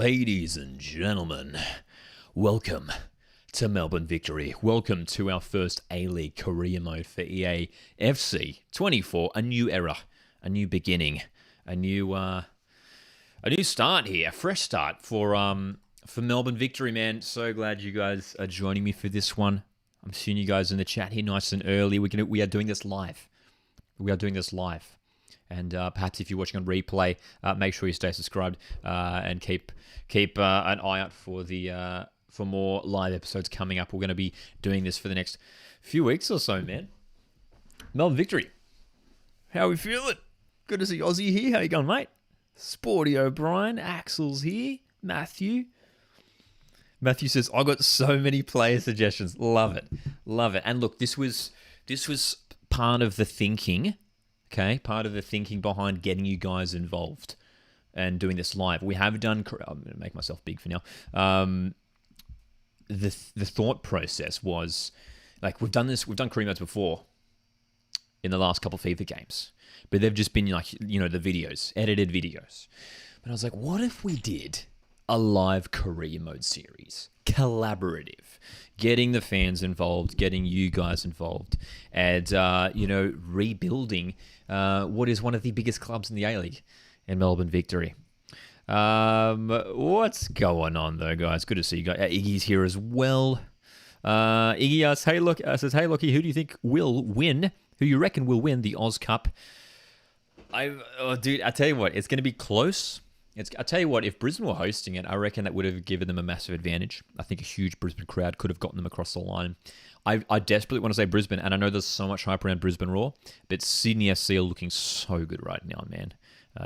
Ladies and gentlemen, welcome to Melbourne Victory. Welcome to our first A-League career mode for EAFC 24. A new era, a new beginning, a new start here, a fresh start for Melbourne Victory, man. So glad you guys are joining me for this one. I'm seeing you guys in the chat here nice and early. We are doing this live. And perhaps if you're watching on replay, make sure you stay subscribed and keep an eye out for more live episodes coming up. We're going to be doing this for the next few weeks or so, man. Melbourne Victory. How are we feeling? Good to see Aussie here. How you going, mate? Sporty O'Brien. Axel's here. Matthew says, I got so many player suggestions. Love it. And look, this was part of the thinking. Okay, part of the thinking behind getting you guys involved and doing this live. We have done. I'm going to make myself big for now. The thought process was like we've done career modes before in the last couple of FIFA games, but they've just been like the videos, edited videos. But I was like, what if we did a live career mode series, collaborative, getting the fans involved, getting you guys involved, and rebuilding what is one of the biggest clubs in the A-League in Melbourne Victory. What's going on though, guys? Good to see you guys. Iggy's here as well. Iggy says, hey, Lockie, who do you think will win? Who you reckon will win the Oz Cup? Dude, I tell you what, it's going to be close. I tell you what, if Brisbane were hosting it, I reckon that would have given them a massive advantage. I think a huge Brisbane crowd could have gotten them across the line. I desperately want to say Brisbane, and I know there's so much hype around Brisbane Roar, but Sydney FC are looking so good right now, man.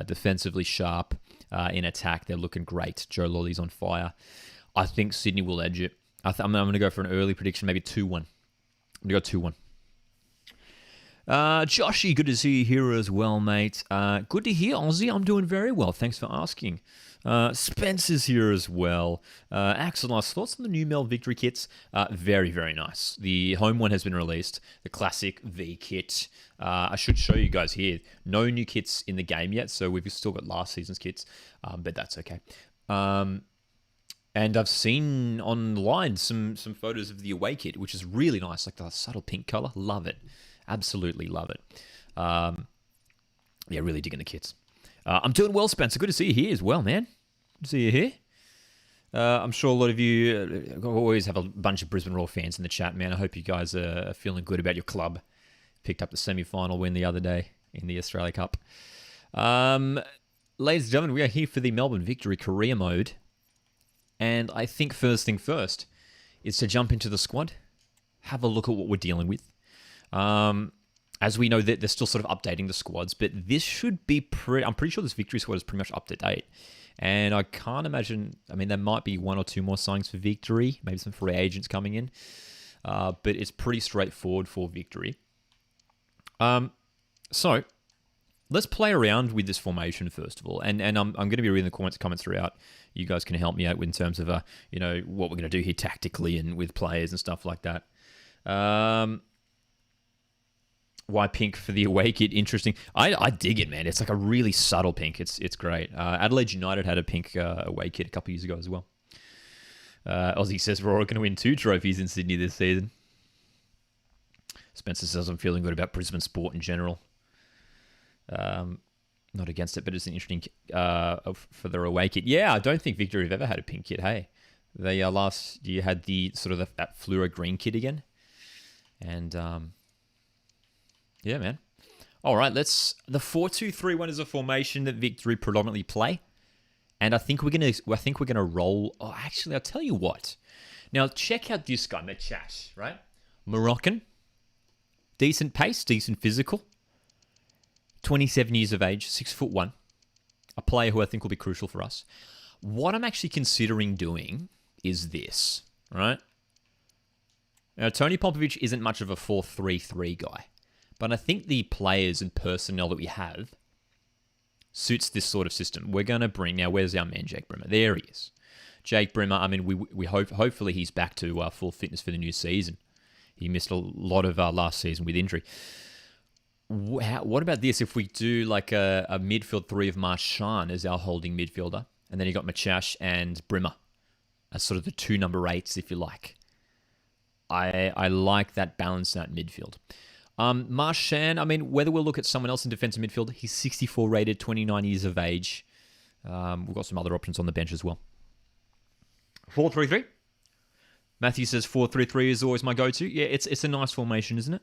Defensively sharp, in attack, they're looking great. Joe Lolly's on fire. I think Sydney will edge it. I'm going to go for an early prediction, maybe 2-1. I'm going to go 2-1. Joshy, good to see you here as well, mate. Good to hear, Aussie. I'm doing very well. Thanks for asking. Spencer's here as well. Axel, nice thoughts on the new Mel Victory kits? Very, very nice. The home one has been released. The classic V kit. I should show you guys here. No new kits in the game yet, so we've still got last season's kits, but that's okay. And I've seen online some photos of the away kit, which is really nice, like the subtle pink color. Love it. Absolutely love it. Really digging the kits. I'm doing well, Spencer. Good to see you here as well, man. Good to see you here. I'm sure a lot of you always have a bunch of Brisbane Roar fans in the chat, man. I hope you guys are feeling good about your club. Picked up the semi-final win the other day in the Australia Cup. Ladies and gentlemen, we are here for the Melbourne Victory career mode. And I think first thing first is to jump into the squad, have a look at what we're dealing with. As we know that they're still sort of updating the squads, but this should be I'm pretty sure this Victory squad is pretty much up to date. And I can't imagine, there might be 1 or 2 more signings for Victory, maybe some free agents coming in. But it's pretty straightforward for Victory. So let's play around with this formation first of all. And I'm going to be reading the comments throughout. You guys can help me out in terms of, what we're going to do here tactically and with players and stuff like that. Why pink for the away kit? Interesting. I dig it, man. It's like a really subtle pink. It's great. Adelaide United had a pink away kit a couple of years ago as well. Aussie says we're all going to win 2 trophies in Sydney this season. Spencer says I'm feeling good about Brisbane sport in general. Not against it, but it's an interesting for their away kit. Yeah, I don't think Victory have ever had a pink kit. Hey, they last year had the sort of that fluoro green kit again, and yeah, man. All right, the 4-2-3-1 is a formation that Victory predominantly play, and I think we're gonna roll. Oh, actually, I'll tell you what. Now check out this guy, Machas, right? Moroccan, decent pace, decent physical, 27 years of age, 6'1", a player who I think will be crucial for us. What I'm actually considering doing is this, right? Now Tony Popovich isn't much of a 4-3-3 guy. But I think the players and personnel that we have suits this sort of system. We're going to bring... Now, where's our man, Jake Brimmer? There he is. Jake Brimmer, we hopefully he's back to full fitness for the new season. He missed a lot of last season with injury. What about this if we do like a midfield 3 of Marshawn as our holding midfielder? And then you got Machash and Brimmer as sort of the 2 number 8s, if you like. I like that balance out midfield. Marchand, I mean, whether we'll look at someone else in defensive midfield, he's 64 rated, 29 years of age. We've got some other options on the bench as well. 4-3-3. Matthew says 4-3-3 is always my go-to. Yeah, it's a nice formation, isn't it?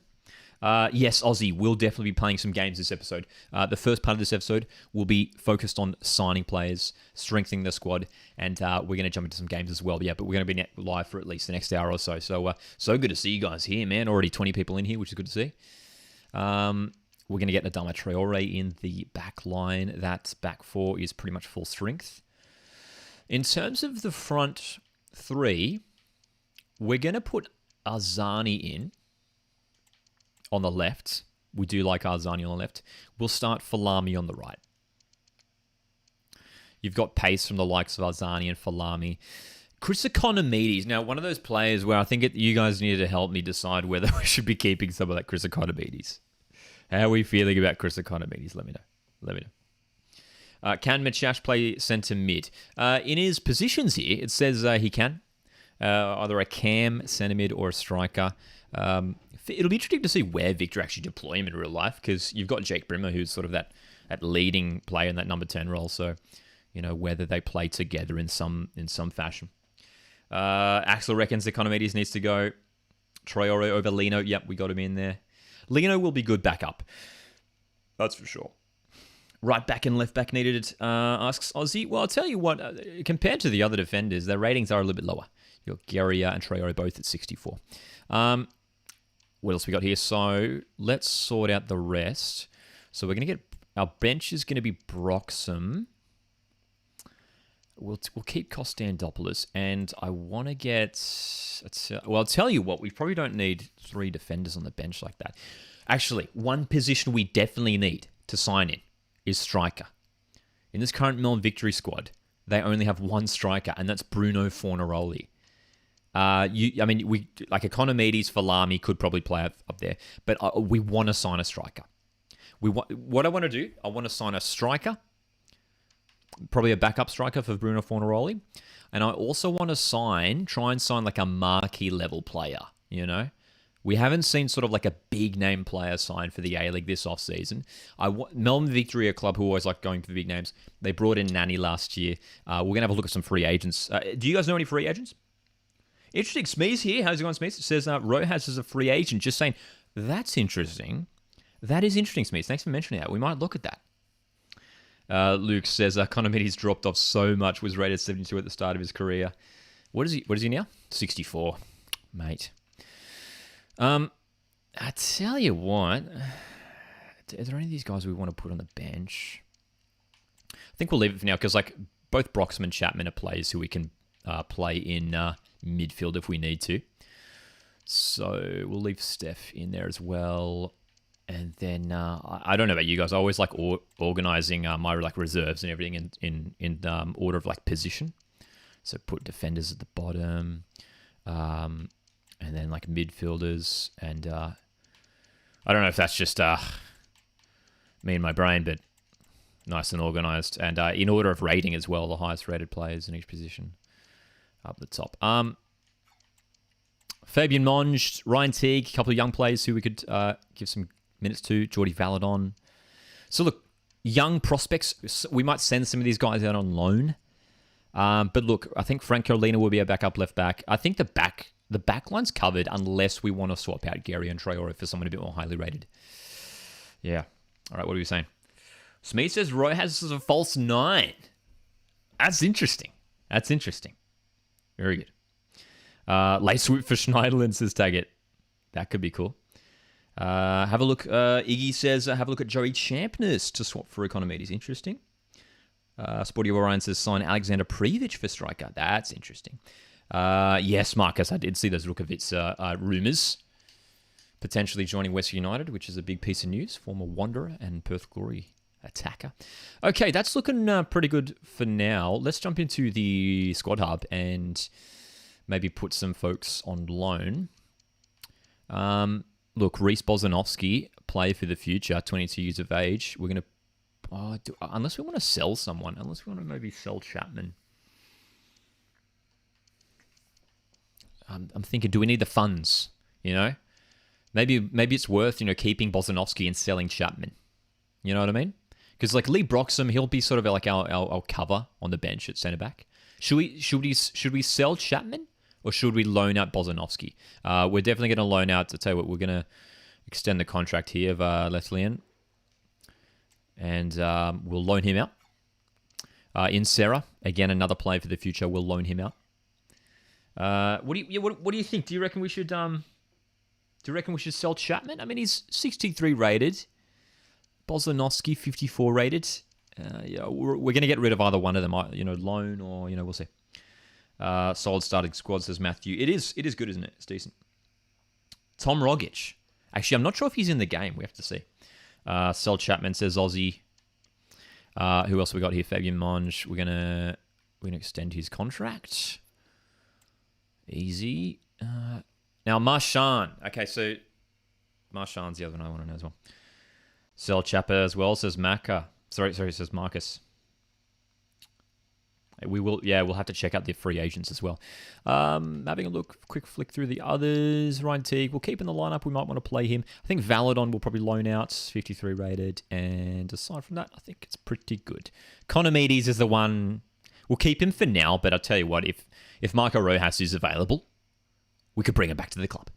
Yes, Aussie will definitely be playing some games this episode. The first part of this episode will be focused on signing players, strengthening the squad, and we're going to jump into some games as well. But we're going to be live for at least the next hour or so. So good to see you guys here, man. Already 20 people in here, which is good to see. We're going to get Adama Traore in the back line. That back 4 is pretty much full strength. In terms of the front 3, we're going to put Arzani in on the left. We do like Arzani on the left. We'll start Falami on the right. You've got pace from the likes of Arzani and Falami. Chris Economides. Now, one of those players where I think you guys need to help me decide whether we should be keeping some of that Chris Economides. How are we feeling about Chris Economides? Let me know. Can Machash play centre mid? In his positions here, it says he can. Either a cam, centre mid, or a striker. It'll be interesting to see where Victor actually deploy him in real life, because you've got Jake Brimmer, who's sort of that leading player in that number 10 role. So, whether they play together in some fashion. Axel reckons Economides needs to go. Traore over Lino. Yep, we got him in there. Lino will be good backup. That's for sure. Right back and left back needed, asks Aussie. Well, I'll tell you what, compared to the other defenders, their ratings are a little bit lower. You've got Guerrier and Traore both at 64. What else we got here? So let's sort out the rest. So we're going to get... Our bench is going to be Broxham. We'll keep Kostandopoulos. And I want to get... Well, I'll tell you what. We probably don't need 3 defenders on the bench like that. Actually, one position we definitely need to sign in is striker. In this current Melbourne Victory squad, they only have 1 striker, and that's Bruno Fornaroli. We like Economides, Falami could probably play up there, but we want to sign a striker. What I want to do, I want to sign a striker, probably a backup striker for Bruno Fornaroli, and I also want to try and sign like a marquee level player. We haven't seen sort of like a big name player sign for the A-League this offseason. Melbourne Victory, a club who always like going for the big names. They brought in Nani last year. We're going to have a look at some free agents. Do you guys know any free agents? Interesting. Smeeze here. How's it going, Smeeze? It says Rojas is a free agent. Just saying, that's interesting. That is interesting, Smeeze. Thanks for mentioning that. We might look at that. Luke says Economides dropped off so much, was rated 72 at the start of his career. What is he now? 64. Mate. I tell you what. Are there any of these guys we want to put on the bench? I think we'll leave it for now, because like both Broxham and Chapman are players who we can play in midfield if we need to. So we'll leave Steph in there as well. And then I don't know about you guys. I always like organizing my like reserves and everything in order of like position. So put defenders at the bottom, and then like midfielders. And I don't know if that's just me and my brain, but nice and organized. And in order of rating as well, the highest rated players in each position up the top. Fabian Monge, Ryan Teague, a couple of young players who we could give some minutes to. Jordi Valadon. So look, young prospects. We might send some of these guys out on loan. But look, I think Frank Carolina will be a backup left back. I think the back line's covered unless we want to swap out Gary and Traore for someone a bit more highly rated. Yeah. All right, what are we saying? Smith says Rojas is a false 9. That's interesting. Very good. Lace Whip for Schneiderlin says Taggart. That could be cool. Have a look. Iggy says have a look at Joey Champness to swap for Economides. Interesting. Sporty Orion says sign Alexander Previch for striker. That's interesting. Yes, Marcus, I did see those Rukovic rumours. Potentially joining West United, which is a big piece of news. Former Wanderer and Perth Glory attacker. Okay, that's looking pretty good for now. Let's jump into the squad hub and maybe put some folks on loan. Look, Reece Bozanovsky, player for the future, 22 years of age. We're going to... unless we want to sell someone. Unless we want to maybe sell Chapman. I'm thinking, do we need the funds? You know? Maybe it's worth, keeping Bozanovsky and selling Chapman. You know what I mean? Because like Lee Broxham, he'll be sort of like our cover on the bench at centre back. Should we sell Chapman or should we loan out Bozanovsky? We're definitely going to loan out. I'll tell you what, we're going to extend the contract here of Lethlean, and we'll loan him out. In Sarah, again, another player for the future. We'll loan him out. What do you think? Do you reckon we should sell Chapman? I mean, he's 63 rated. Bozanovsky 54 rated. We're going to get rid of either one of them. Loan or we'll see. Solid starting squad, says Matthew. It is good, isn't it? It's decent. Tom Rogic. Actually, I'm not sure if he's in the game. We have to see. Sell Chapman, says Aussie. Who else we got here? Fabian Monge. We're gonna extend his contract. Easy. Now Marchand. Okay, so Marchand's the other one I want to know as well. Sell Chapper as well, says Macca. Sorry, says Marcus. We'll have to check out the free agents as well. Having a quick flick through the others. Ryan Teague, we'll keep in the lineup. We might want to play him. I think Valadon will probably loan out, 53 rated. And aside from that, I think it's pretty good. Conomedes is the one. We'll keep him for now, but I'll tell you what, if Marco Rojas is available, we could bring him back to the club.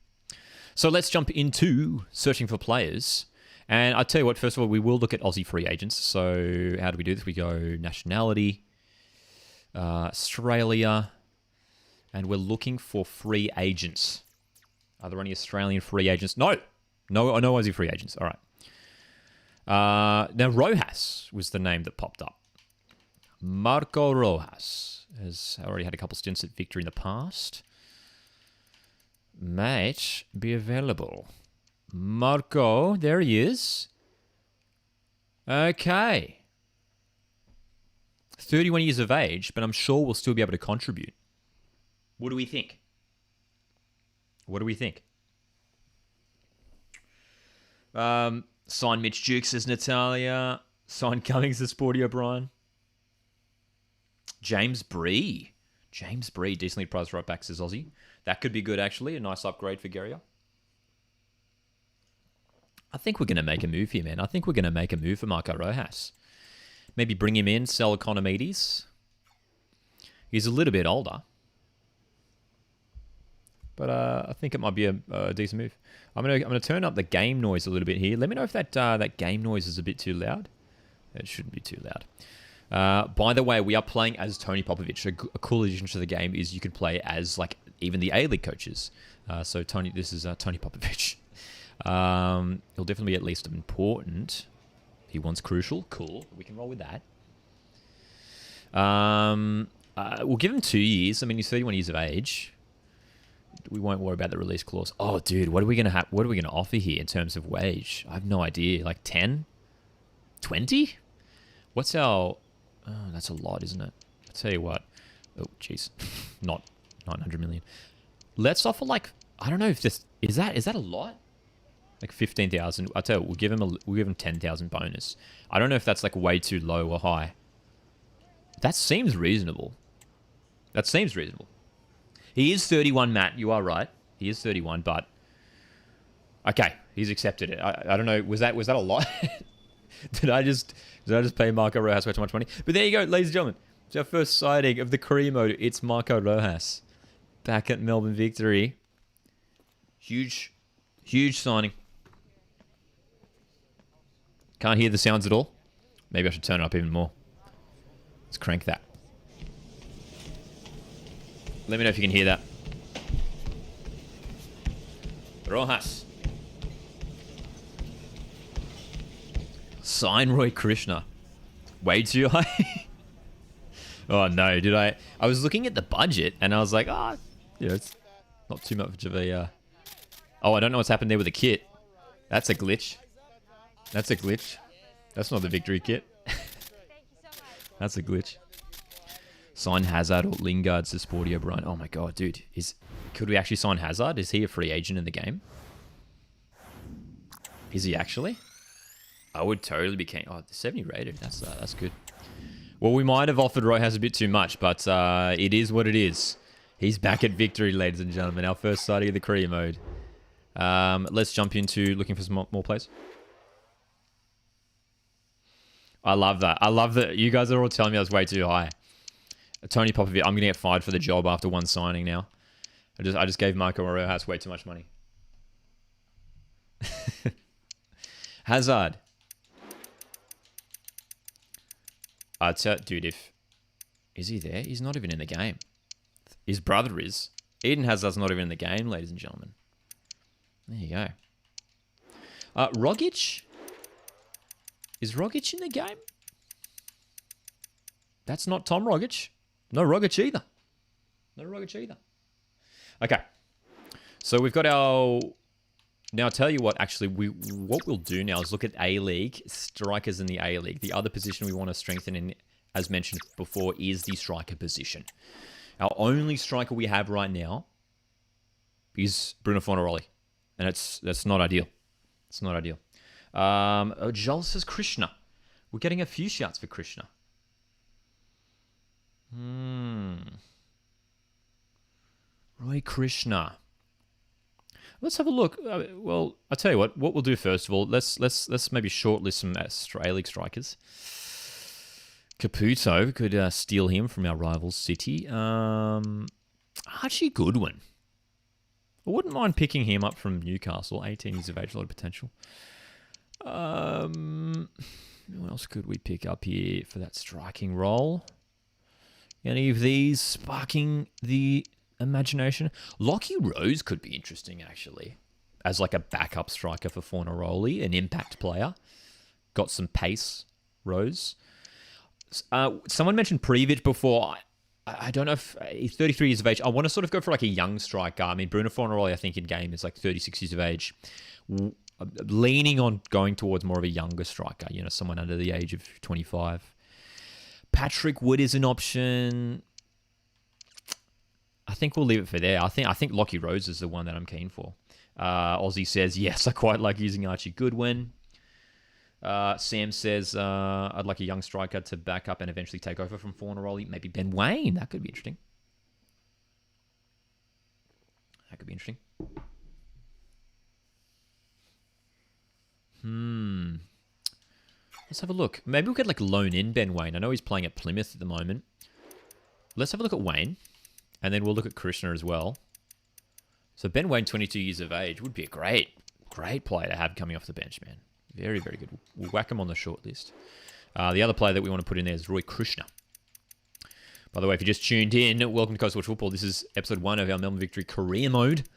So let's jump into searching for players. And I'll tell you what, first of all, we will look at Aussie free agents. So how do we do this? We go nationality, Australia, and we're looking for free agents. Are there any Australian free agents? No Aussie free agents. All right. Now, Rojas was the name that popped up. Marco Rojas has already had a couple stints at Victory in the past. Might be available. Marco, there he is. Okay. 31 years of age, but I'm sure we'll still be able to contribute. What do we think? Sign Mitch Duke, says Natalia. Sign Cummings, says Sporty O'Brien. James Bree, decently priced right back, says Aussie. That could be good, actually. A nice upgrade for Guerrier. I think we're going to make a move here, man. I think we're going to make a move for Marco Rojas. Maybe bring him in, sell Economides. He's a little bit older. But I think it might be a decent move. I'm gonna turn up the game noise a little bit here. Let me know if that game noise is a bit too loud. It shouldn't be too loud. By the way, we are playing as Tony Popovich. A cool addition to the game is you can play as like even the A-League coaches. So this is Tony Popovich. He'll definitely be at least important. He wants crucial. Cool. We can roll with that. We'll give him 2 years. I mean, he's 31 years of age. We won't worry about the release clause. Oh, dude, what are we gonna offer here in terms of wage? I have no idea. Like 10, 20? What's our? Oh, that's a lot, isn't it? I'll tell you what. Oh, jeez, not 900 million. Let's offer like, I don't know if this is that a lot. Like 15,000. I'll tell you, we'll give him 10,000 bonus. I don't know if that's like way too low or high. That seems reasonable. He is 31, Matt. You are right. He is 31, but okay, he's accepted it. I don't know. Was that a lot? Did I just pay Marco Rojas way too much money? But there you go, ladies and gentlemen. It's our first sighting of the career mode. It's Marco Rojas back at Melbourne Victory. Huge signing. Can't hear the sounds at all. Maybe I should turn it up even more. Let's crank that. Let me know if you can hear that. Rojas. Sign Roy Krishna. Way too high. Oh no, did I? I was looking at the budget and I was like, it's not too much of a... Oh, I don't know what's happened there with the kit. That's a glitch. That's not the Victory kit. That's a glitch. Sign Hazard or Lingard, says Sporty O'Brien. Oh my god, dude. Could we actually sign Hazard? Is he a free agent in the game? Is he actually? I would totally be keen. Oh, 70 rated. That's good. Well, we might have offered Roy Has a bit too much, but it is what it is. He's back at Victory, ladies and gentlemen. Our first sighting of the career mode. Let's jump into looking for some more plays. I love that. I love that you guys are all telling me I was way too high. Tony Popovich, I'm going to get fired for the job after one signing now. I just gave Marco Rojas way too much money. Hazard. I'd say, dude, is he there? He's not even in the game. His brother is. Eden Hazard's not even in the game, ladies and gentlemen. There you go. Rogic? Is Rogic in the game? That's not Tom Rogic. No Rogic either. No Rogic either. Okay. So we've got our... Now, I'll tell you what, actually, what we'll do now is look at A-League, strikers in the A-League. The other position we want to strengthen, in, as mentioned before, is the striker position. Our only striker we have right now is Bruno Fornaroli. And that's not ideal. It's not ideal. Joel says Krishna. We're getting a few shouts for Krishna. Roy Krishna. Let's have a look. Well, I'll tell you what we'll do first of all. Let's maybe shortlist some A-League strikers. Caputo could steal him from our rival City. Archie Goodwin. I wouldn't mind picking him up from Newcastle. 18 years of age, a lot of potential. Who else could we pick up here for that striking role? Any of these sparking the imagination? Lockie Rose could be interesting, actually, as like a backup striker for Fornaroli, an impact player. Got some pace, Rose. Someone mentioned Previc before. I don't know if he's 33 years of age. I want to sort of go for like a young striker. I mean, Bruno Fornaroli, I think in game is like 36 years of age. Leaning on going towards more of a younger striker, someone under the age of 25. Patrick Wood is an option. I think we'll leave it for there. I think Lockie Rose is the one that I'm keen for. Aussie says, yes, I quite like using Archie Goodwin. Sam says, I'd like a young striker to back up and eventually take over from Fornaroli. Maybe Ben Wayne. That could be interesting. Let's have a look. Maybe we'll get like loan in Ben Wayne. I know he's playing at Plymouth at the moment. Let's have a look at Wayne. And then we'll look at Krishna as well. So Ben Wayne, 22 years of age, would be a great player to have coming off the bench, man. Very, very good. We'll whack him on the short list. The other player that we want to put in there is Roy Krishna. By the way, if you just tuned in, welcome to Coast Watch Football. This is episode 1 of our Melbourne Victory career mode.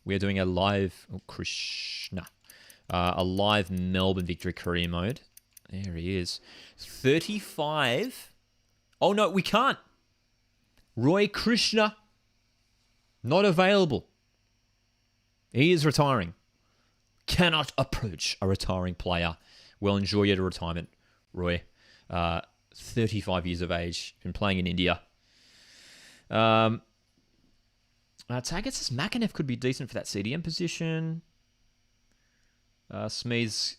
We are doing a live... a live Melbourne Victory career mode. There he is. 35. Oh, no, we can't. Roy Krishna, not available. He is retiring. Cannot approach a retiring player. Well, enjoy your retirement, Roy. 35 years of age. Been playing in India. Taggart says Makanev could be decent for that CDM position. Smeeze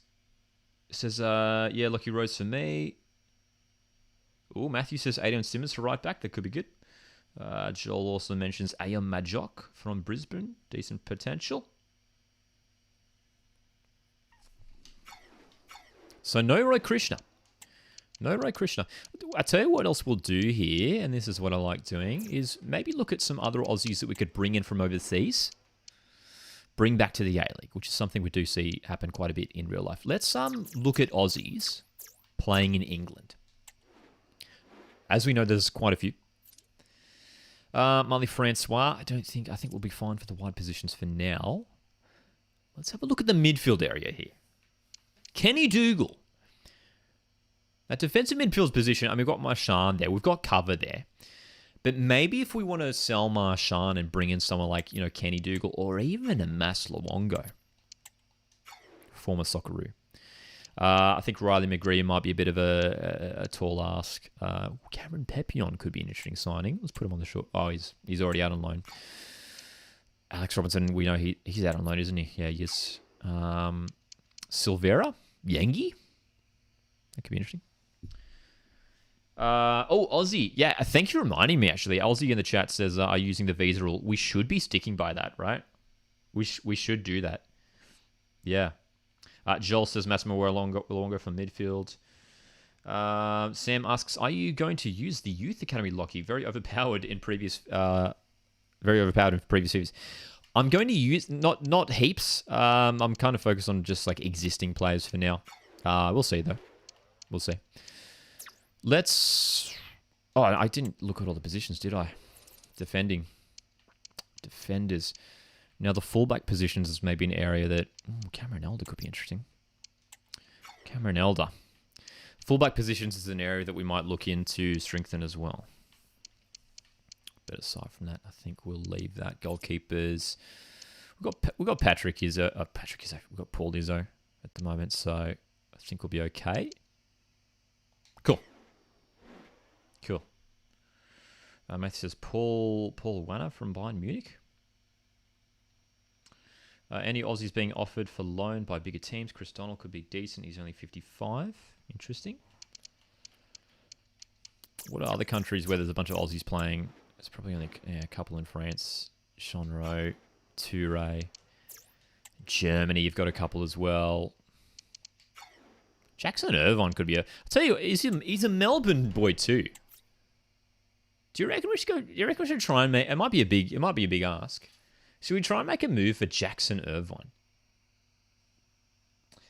says, yeah, Lockie Rose for me. Oh, Matthew says Adrian Simmons for right back. That could be good. Joel also mentions Ayam Majok from Brisbane. Decent potential. So no Roy Krishna. No Roy Krishna. I tell you what else we'll do here, and this is what I like doing, is maybe look at some other Aussies that we could bring in from overseas. Bring back to the A-League, which is something we do see happen quite a bit in real life. Let's look at Aussies playing in England. As we know, there's quite a few. Marley Francois, I think we'll be fine for the wide positions for now. Let's have a look at the midfield area here. Kenny Dougal. That defensive midfield position, we've got Marchand there. We've got cover there. But maybe if we want to sell Marchand and bring in someone like, Kenny Dougal or even a Mas Luongo, former Socceroo. I think Riley McGree might be a bit of a tall ask. Cameron Pepion could be an interesting signing. Let's put him on the short. Oh, he's already out on loan. Alex Robinson, we know he's out on loan, isn't he? Yeah, yes. Silvera, Yengi. That could be interesting. Aussie. Yeah, thank you for reminding me, actually. Aussie in the chat says, are you using the visa rule? We should be sticking by that, right? We should do that. Yeah. Joel says Massimo were longer from midfield. Sam asks, are you going to use the Youth Academy, Lockie? Very overpowered in previous series. I'm going to use, not heaps. I'm kind of focused on just like existing players for now. We'll see, though. We'll see. Let's... Oh, I didn't look at all the positions, did I? Defenders. Now, the fullback positions is maybe an area that... Cameron Elder could be interesting. Cameron Elder. Fullback positions is an area that we might look into strengthen as well. But aside from that, I think we'll leave that. Goalkeepers... We've got Patrick Izzo. We've got Paul Izzo at the moment, so I think we'll be okay. Cool. Matthew says Paul Wanner from Bayern Munich. Any Aussies being offered for loan by bigger teams? Chris Donald could be decent. He's only 55. Interesting. What are other countries where there's a bunch of Aussies playing? There's probably only a couple in France. Shonro, Toure. Germany, you've got a couple as well. Jackson Irvine could be a... I'll tell you, he's a Melbourne boy too. Do you reckon we should go? You reckon we should try and make? It might be a big ask. Should we try and make a move for Jackson Irvine?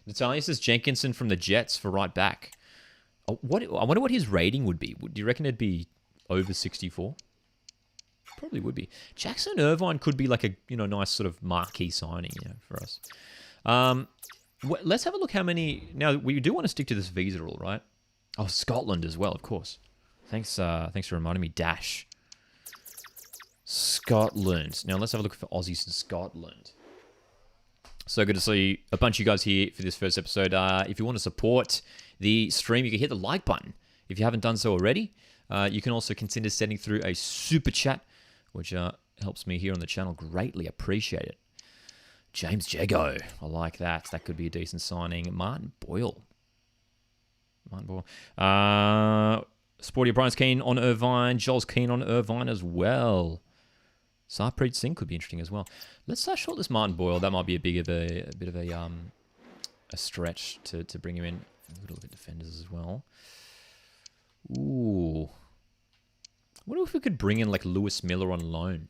Natalia says Jenkinson from the Jets for right back. I wonder what his rating would be. Do you reckon it'd be over 64? Probably would be. Jackson Irvine could be like a nice sort of marquee signing for us. Let's have a look how many. Now we do want to stick to this visa rule, right? Oh, Scotland as well, of course. Thanks for reminding me. Dash. Scotland. Now let's have a look for Aussies in Scotland. So good to see a bunch of you guys here for this first episode. If you want to support the stream, you can hit the like button. If you haven't done so already, you can also consider sending through a super chat, which helps me here on the channel. Greatly appreciate it. James Jago. I like that. That could be a decent signing. Martin Boyle. Sporty O'Brien's keen on Irvine. Joel's keen on Irvine as well. Sarpreet Singh could be interesting as well. Let's shortlist Martin Boyle. That might be a bit of a stretch to bring him in. We've got to look at defenders as well. Ooh. What if we could bring in like Lewis Miller on loan?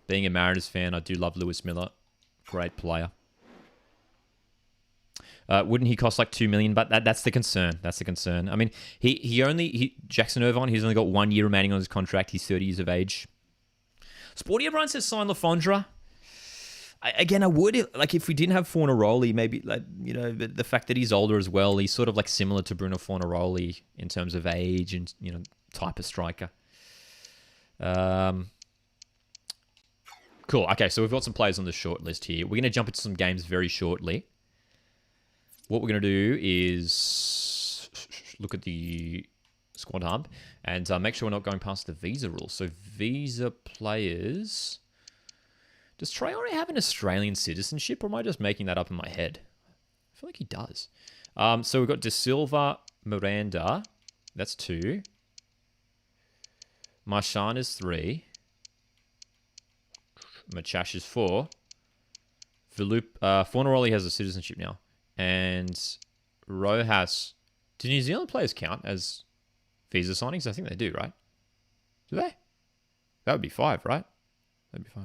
Being a Mariners fan, I do love Lewis Miller. Great player. Wouldn't he cost like $2 million? But that's the concern. That's the concern. I mean, Jackson Irvine, he's only got 1 year remaining on his contract. He's 30 years of age. Sporty O'Brien says sign LaFondra. I would, like, if we didn't have Fornaroli, maybe, like, the fact that he's older as well, he's sort of like similar to Bruno Fornaroli in terms of age and, type of striker. Cool. Okay, so we've got some players on the short list here. We're going to jump into some games very shortly. What we're going to do is look at the squad hub and make sure we're not going past the visa rules. So visa players... Does Traore have an Australian citizenship, or am I just making that up in my head? I feel like he does. So we've got De Silva, Miranda. That's 2. Marchand is 3. Machash is 4. Fornaroli has a citizenship now. And Rojas... Do New Zealand players count as visa signings? I think they do, right? Do they? That would be 5, right? That'd be 5.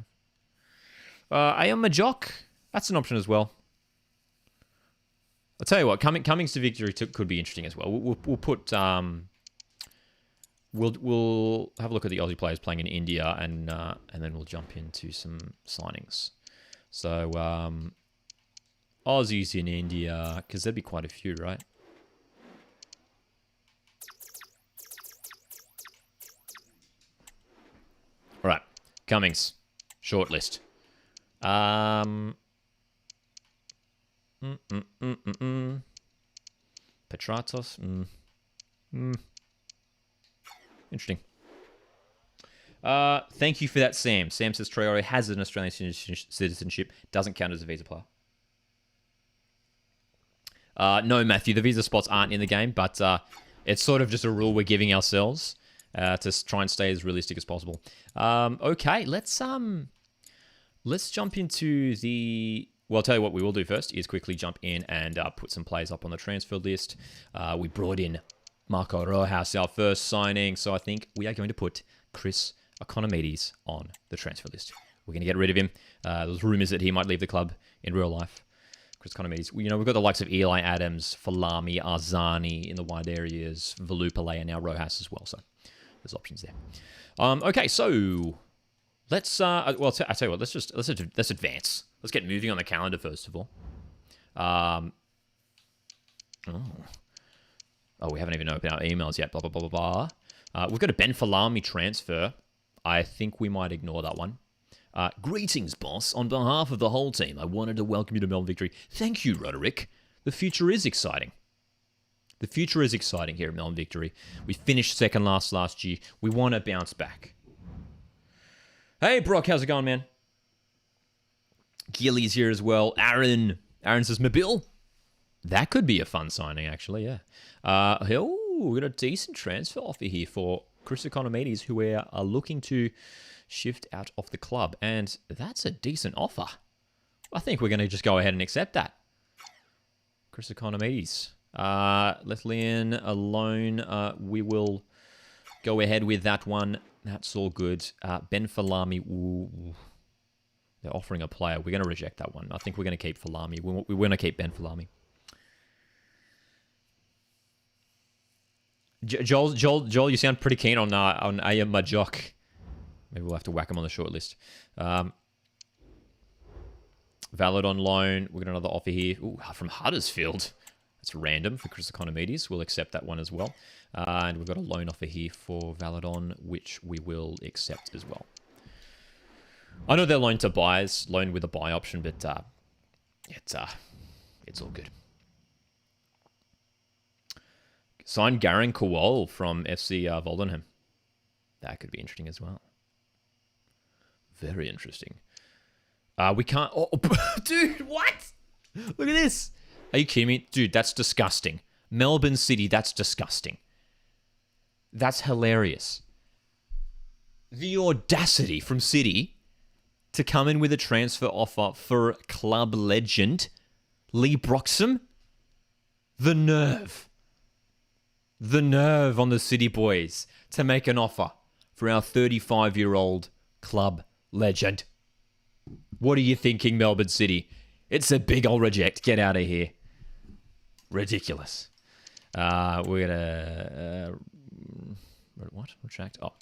Ayon Majok, that's an option as well. I'll tell you what, Cummings to Victory could be interesting as well. We'll put we'll have a look at the Aussie players playing in India, and then we'll jump into some signings. So Aussies in India, because there'd be quite a few, right? All right, Cummings, shortlist. Petratos. Interesting. Thank you for that, Sam. Sam says Traore has an Australian citizenship. Doesn't count as a visa player. No, Matthew, the visa spots aren't in the game, but it's sort of just a rule we're giving ourselves to try and stay as realistic as possible. Okay, let's jump into the... Well, I'll tell you what we will do first is quickly jump in and put some players up on the transfer list. We brought in Marco Rojas, our first signing, so I think we are going to put Chris Economides on the transfer list. We're going to get rid of him. There's rumours that he might leave the club in real life. Chris Economides. You know, we've got the likes of Eli Adams, Falami, Arzani in the wide areas, Valupale, and now Rojas as well, so there's options there. Okay, so... Let's I tell you what. Let's advance. Let's get moving on the calendar first of all. We haven't even opened our emails yet. Blah blah blah blah blah. We've got a Ben Falami transfer. I think we might ignore that one. Greetings, boss. On behalf of the whole team, I wanted to welcome you to Melbourne Victory. Thank you, Roderick. The future is exciting. The future is exciting here at Melbourne Victory. We finished second last year. We want to bounce back. Hey, Brock, how's it going, man? Gilly's here as well. Aaron says, Mabil. That could be a fun signing, actually, yeah. We got a decent transfer offer here for Chris Economides, who we are looking to shift out of the club. And that's a decent offer. I think we're going to just go ahead and accept that. Chris Economides. Lethlean alone. We will go ahead with that one. That's all good. Ben Falami. Ooh. They're offering a player. We're going to reject that one. I think we're going to keep Falami. We're going to keep Ben Falami. Joel, you sound pretty keen on Ayam Majok. Maybe we'll have to whack him on the short list. Valid on loan. We've got another offer here. Ooh, from Huddersfield. That's random for Chris Economides. We'll accept that one as well. And we've got a loan offer here for Valadon, which we will accept as well. I know they're loaned to buyers, loaned with a buy option, but it's all good. Sign Garen Kowal from FC Voldenham. That could be interesting as well. Very interesting. We can't... Oh, dude, what? Look at this. Are you kidding me? Dude, that's disgusting. Melbourne City, that's disgusting. That's hilarious. The audacity from City to come in with a transfer offer for club legend Lee Broxham. The nerve. The nerve on the City boys to make an offer for our 35-year-old club legend. What are you thinking, Melbourne City? It's a big old reject. Get out of here. Ridiculous. We're going to... what? Retract? Oh.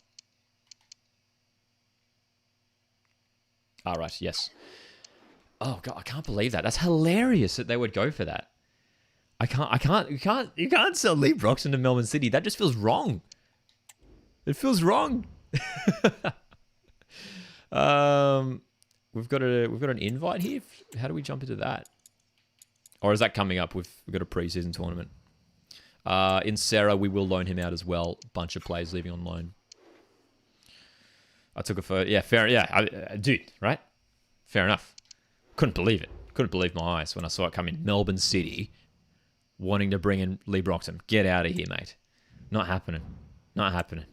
All right, yes. Oh, God, I can't believe that. That's hilarious that they would go for that. You can't sell Lee Broxham to Melbourne City. That just feels wrong. It feels wrong. We've got an invite here. How do we jump into that? Or is that coming up? We've got a preseason tournament. In Sarah, we will loan him out as well. Bunch of players leaving on loan. I took a photo. Yeah, fair. Yeah, dude, right? Fair enough. Couldn't believe it. Couldn't believe my eyes when I saw it come in. Melbourne City wanting to bring in Lee Broxham. Get out of here, mate. Not happening. Not happening.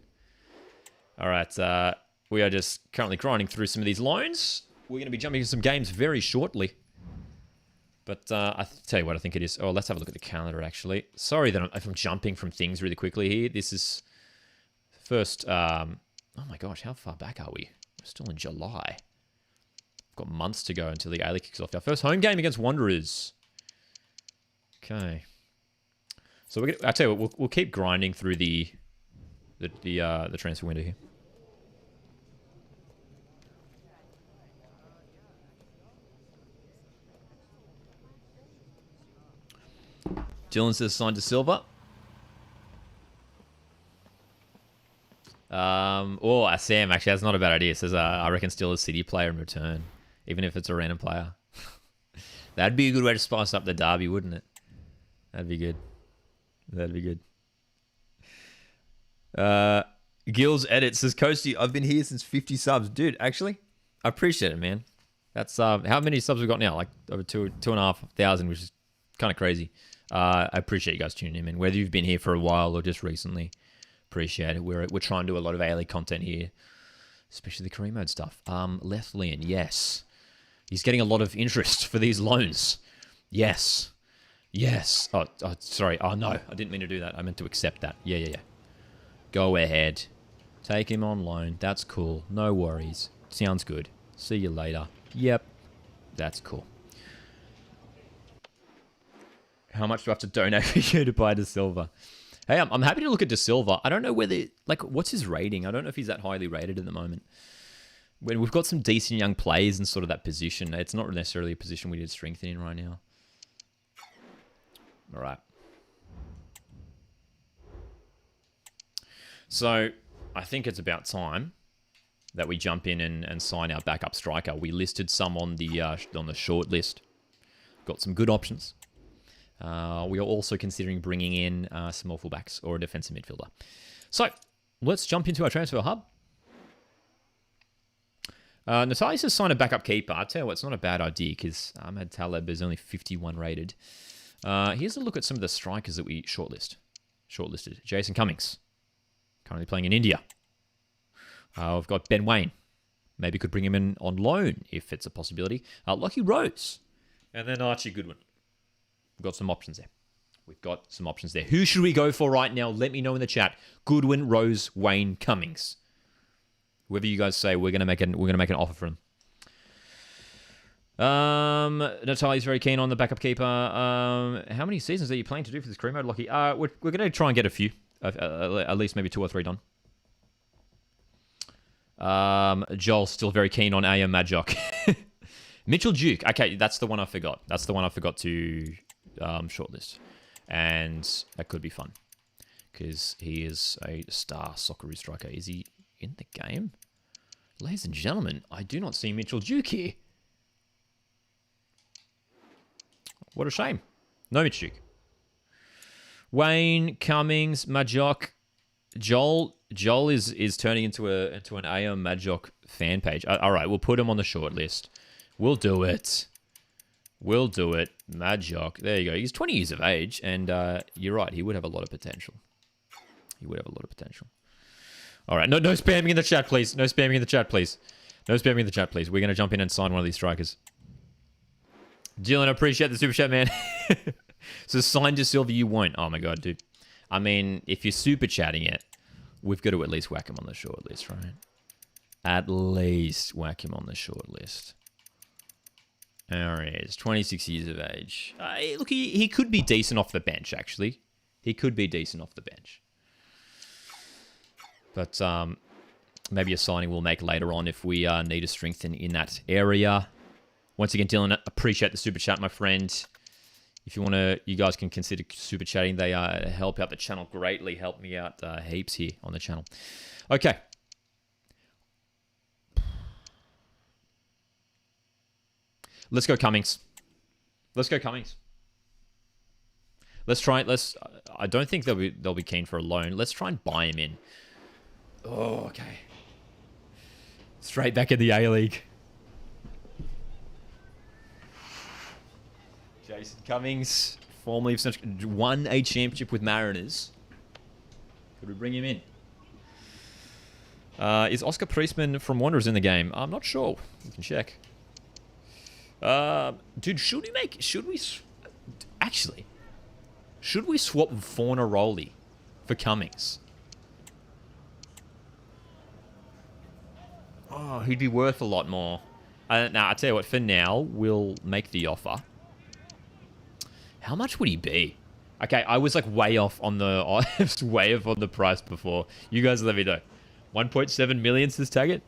All right. We are just currently grinding through some of these loans. We're going to be jumping into some games very shortly. But I tell you what I think it is. Oh, let's have a look at the calendar, actually. Sorry that if I'm jumping from things really quickly here. This is first... oh my gosh, how far back are we? We're still in July. We've got months to go until the A League kicks off. Our first home game against Wanderers. Okay. So I tell you what, we'll keep grinding through the transfer window here. Dylan says signed to Silva. Sam, actually, that's not a bad idea. It says, I reckon still a City player in return, even if it's a random player. That'd be a good way to spice up the derby, wouldn't it? That'd be good. That'd be good. Gills Edit says, Coasty, I've been here since 50 subs. Dude, actually, I appreciate it, man. That's how many subs we got now? Like over 2,500, which is kind of crazy. I appreciate you guys tuning in, man. Whether you've been here for a while or just recently, appreciate it. We're trying to do a lot of A-League content here, especially the career mode stuff. Lethlean, yes. He's getting a lot of interest for these loans. Yes. Yes. Oh, sorry. Oh, no. I didn't mean to do that. I meant to accept that. Yeah. Go ahead. Take him on loan. That's cool. No worries. Sounds good. See you later. Yep. That's cool. How much do I have to donate for you to buy De Silva? Hey, I'm happy to look at De Silva. I don't know whether... Like, what's his rating? I don't know if he's that highly rated at the moment. When we've got some decent young players in sort of that position, it's not necessarily a position we need to strengthen in right now. All right. So, I think it's about time that we jump in and sign our backup striker. We listed some on the short list. Got some good options. We are also considering bringing in some more fullbacks or a defensive midfielder. So, let's jump into our transfer hub. Natalia says sign a backup keeper. I'll tell you what, it's not a bad idea because Ahmed Taleb is only 51 rated. Here's a look at some of the strikers that we shortlisted. Jason Cummings, currently playing in India. We've got Ben Waine. Maybe could bring him in on loan if it's a possibility. Lockie Rose. And then Archie Goodwin. We've got some options there. Who should we go for right now? Let me know in the chat. Goodwin, Rose, Waine, Cummings. Whoever you guys say, we're gonna make an offer for him. Natalia's very keen on the backup keeper. How many seasons are you planning to do for this career mode, Lockie? We're gonna try and get a few, at least maybe 2 or 3 done. Joel's still very keen on AM Madjock. Mitchell Duke. Okay, that's the one I forgot. That's the one I forgot to shortlist, and that could be fun because he is a star Socceroo striker. Is he in the game? Ladies and gentlemen, I do not see Mitchell Duke here. What a shame. No Mitch Duke. Waine, Cummings, Madjock. Joel is turning into an AM Madjock fan page. All right, we'll put him on the short list. We'll do it. Madjock. There you go. He's 20 years of age, and you're right. He would have a lot of potential. All right. No spamming in the chat, please. No spamming in the chat, please. We're going to jump in and sign one of these strikers. Dylan, I appreciate the super chat, man. So sign De Silva, you won't. Oh, my God, dude. I mean, if you're super chatting it, we've got to at least whack him on the short list, right? At least whack him on the short list. There he is, 26 years of age. Look, he could be decent off the bench, actually. But maybe a signing we'll make later on if we need to strengthen in that area. Once again, Dylan, appreciate the super chat, my friend. If you want to, you guys can consider super chatting. They help out the channel greatly. Help me out heaps here on the channel. Okay. Let's go Cummings. Let's try it. I don't think they'll be keen for a loan. Let's try and buy him in. Oh, okay. Straight back in the A-League. Jason Cummings, formerly won a championship with Mariners. Could we bring him in? Is Oscar Priestman from Wanderers in the game? I'm not sure. You can check. Dude, should we swap Fornaroli for Cummings? Oh, he'd be worth a lot more. Nah, I tell you what, for now, we'll make the offer. How much would he be? Okay, I was like way off on the price before. You guys let me know. 1.7 million to this target?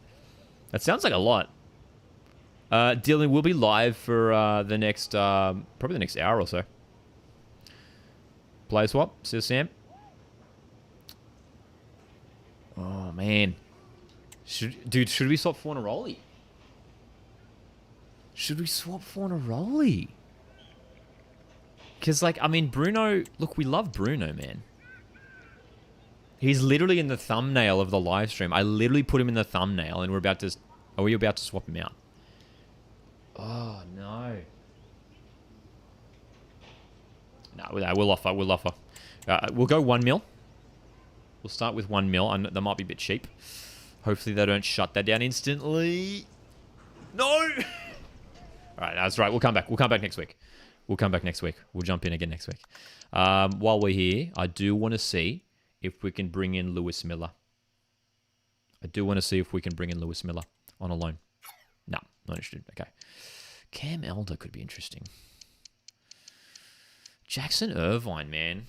That sounds like a lot. Dylan will be live for the next, probably the next hour or so. Player swap, says Sam. Oh, man. Should we swap Fornaroli? Because, like, I mean, Bruno... Look, we love Bruno, man. He's literally in the thumbnail of the live stream. I literally put him in the thumbnail, and we're about to... Are we about to swap him out? Oh, no. No, we'll offer. We'll offer. We'll go 1 mil. We'll start with 1 mil. And that might be a bit cheap. Hopefully they don't shut that down instantly. No! Alright, that's right. We'll come back. We'll come back next week. We'll come back next week. We'll jump in again next week. While we're here, I do want to see if we can bring in Lewis Miller. I do want to see if we can bring in Lewis Miller on a loan. No, not interested. Okay. Cam Elder could be interesting. Jackson Irvine, man.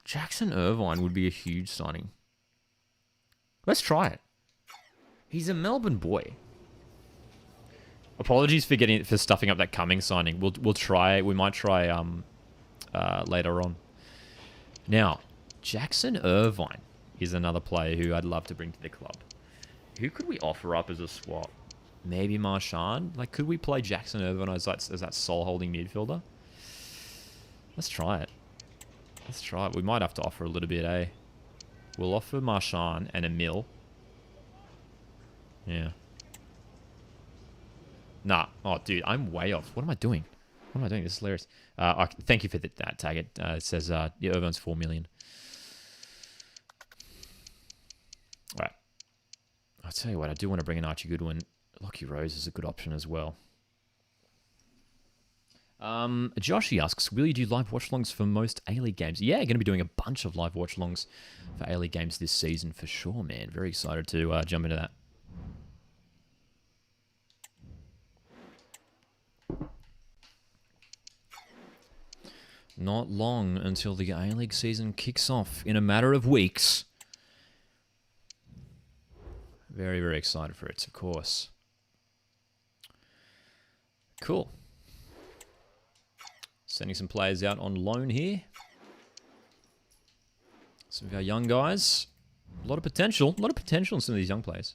Jackson Irvine would be a huge signing. Let's try it. He's a Melbourne boy. Apologies for stuffing up that Cummings signing. We'll try. We might try later on. Now, Jackson Irvine is another player who I'd love to bring to the club. Who could we offer up as a swap? Maybe Marchand? Like, could we play Jackson Irvine as that soul-holding midfielder? Let's try it. Let's try it. We might have to offer a little bit, eh? We'll offer Marchand and a mil. Yeah. Nah. Oh, dude, I'm way off. What am I doing? What am I doing? This is hilarious. Thank you for that tag. It says yeah, Irvine's 4 million. All right. I'll tell you what, I do want to bring in Archie Goodwin. Lockie Rose is a good option as well. Joshy asks, will you do live watch-alongs for most A-League games? Yeah, going to be doing a bunch of live watch-alongs for A-League games this season for sure, man. Very excited to jump into that. Not long until the A-League season kicks off in a matter of weeks. Very, very excited for it, of course. Cool. Sending some players out on loan here. Some of our young guys. A lot of potential. A lot of potential in some of these young players.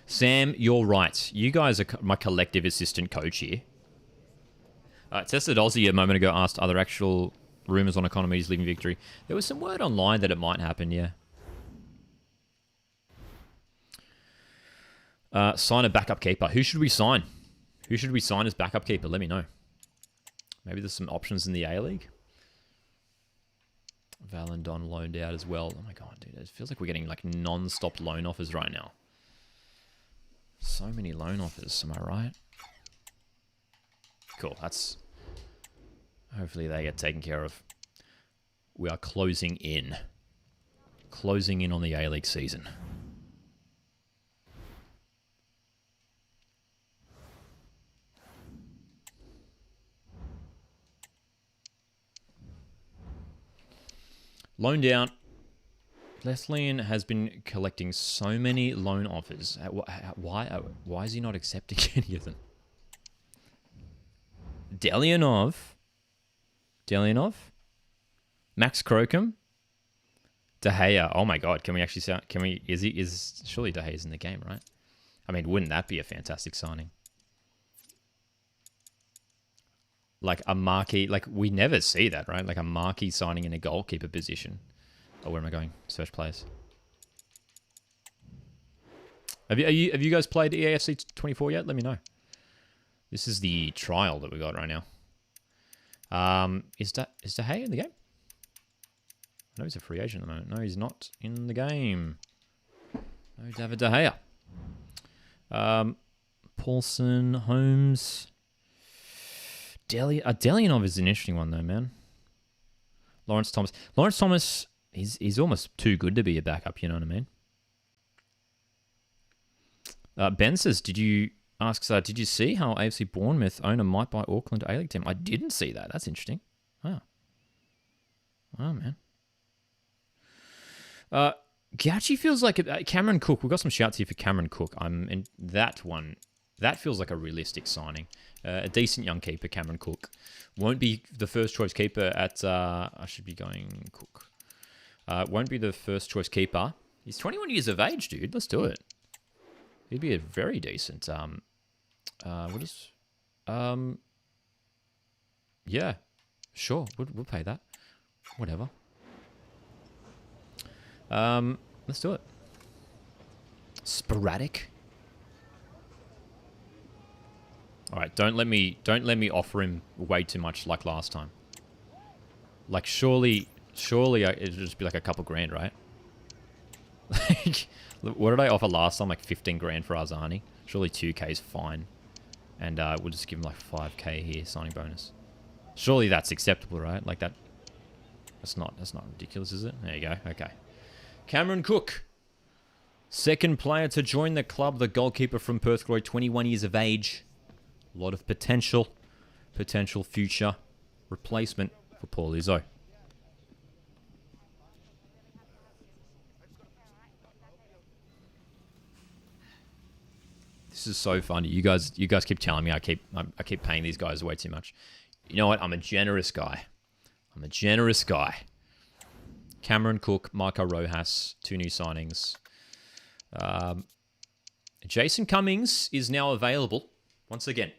Sam, you're right. You guys are my collective assistant coach here. Tested Aussie a moment ago asked, are there actual rumours on economies leaving Victory? There was some word online that it might happen, yeah. Sign a backup keeper. Who should we sign? Who should we sign as backup keeper? Let me know. Maybe there's some options in the A-League. Valendon loaned out as well. Oh my god, dude. It feels like we're getting like non-stop loan offers right now. So many loan offers, am I right? Cool, that's... Hopefully they get taken care of. We are closing in. Closing in on the A-League season. Loaned out. Leslian has been collecting so many loan offers. Why is he not accepting any of them? Delianov? Max Crocombe? De Gea. Oh my god, can we actually sound... surely De Gea's in the game, right? I mean, wouldn't that be a fantastic signing? Like a marquee... Like, we never see that, right? Like a marquee signing in a goalkeeper position. Oh, where am I going? Search players. Have you guys played EAFC 24 yet? Let me know. This is the trial that we got right now. Is De Gea in the game? I know he's a free agent at the moment. No, he's not in the game. No David De Gea. Paulson, Holmes... Delianov is an interesting one though, man. Lawrence Thomas. Lawrence Thomas, he's almost too good to be a backup, you know what I mean? Ben says, did you see how AFC Bournemouth owner might buy Auckland A-League team? I didn't see that. That's interesting. Wow. Oh, man. Gauchi feels like... Cameron Cook. We've got some shouts here for Cameron Cook. In that one. That feels like a realistic signing. A decent young keeper, Cameron Cook. Won't be the first choice keeper at... I should be going Cook. Won't be the first choice keeper. He's 21 years of age, dude. Let's do it. He'd be a very decent... what is... yeah. Sure. We'll pay that. Whatever. Let's do it. Sporadic. All right, don't let me offer him way too much like last time. Like surely it'd just be like a couple grand, right? Like, what did I offer last time? Like 15 grand for Arzani. Surely 2k is fine, and we'll just give him like 5k here signing bonus. Surely that's acceptable, right? Like that. That's not ridiculous, is it? There you go. Okay. Cameron Cook, second player to join the club. The goalkeeper from Perth Glory, 21 years of age. A lot of potential future replacement for Paul Izzo. This is so funny. You guys keep telling me I keep paying these guys way too much. You know what? I'm a generous guy. Cameron Cook, Marco Rojas, 2 new signings. Jason Cummings is now available once again.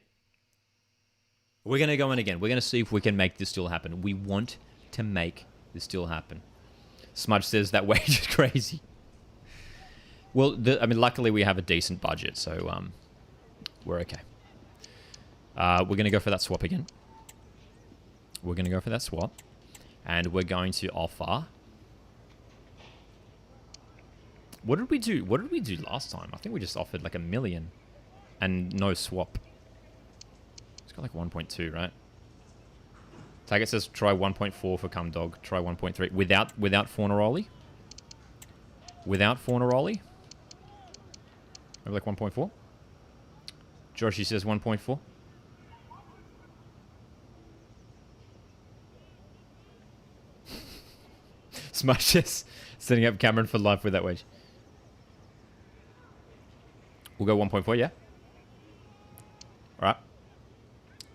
We're going to go in again. We're going to see if we can make this still happen. We want to make this still happen. Smudge says that wage is crazy. Well, luckily we have a decent budget, so we're okay. We're going to go for that swap again. And we're going to offer... What did we do last time? I think we just offered like $1 million and no swap. It's got like 1.2, right? Taggart says try 1.4 for Cum Dog. Try 1.3 without Fornaroli. Maybe like 1.4. Joshi says 1.4. Smash says setting up Cameron for life with that wage. We'll go 1.4, yeah? Alright.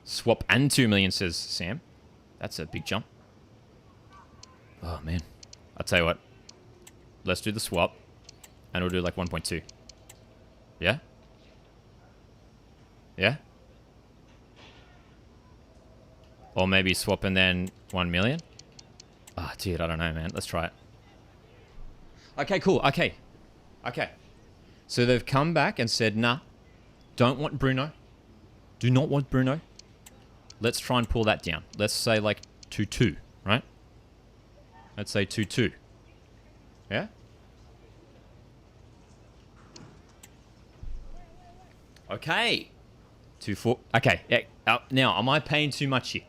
Swap and 2 million, says Sam. That's a big jump. Oh, man. I'll tell you what. Let's do the swap. And we'll do like 1.2. Yeah? Yeah? Or maybe swap and then 1 million? Ah, dude, I don't know, man. Let's try it. Okay, cool. Okay. So they've come back and said, nah, don't want Bruno. Do not want Bruno. Let's try and pull that down. Let's say like 2-2, right? Let's say 2-2. Yeah? Okay. 2-4. Okay. Yeah. Now, am I paying too much here?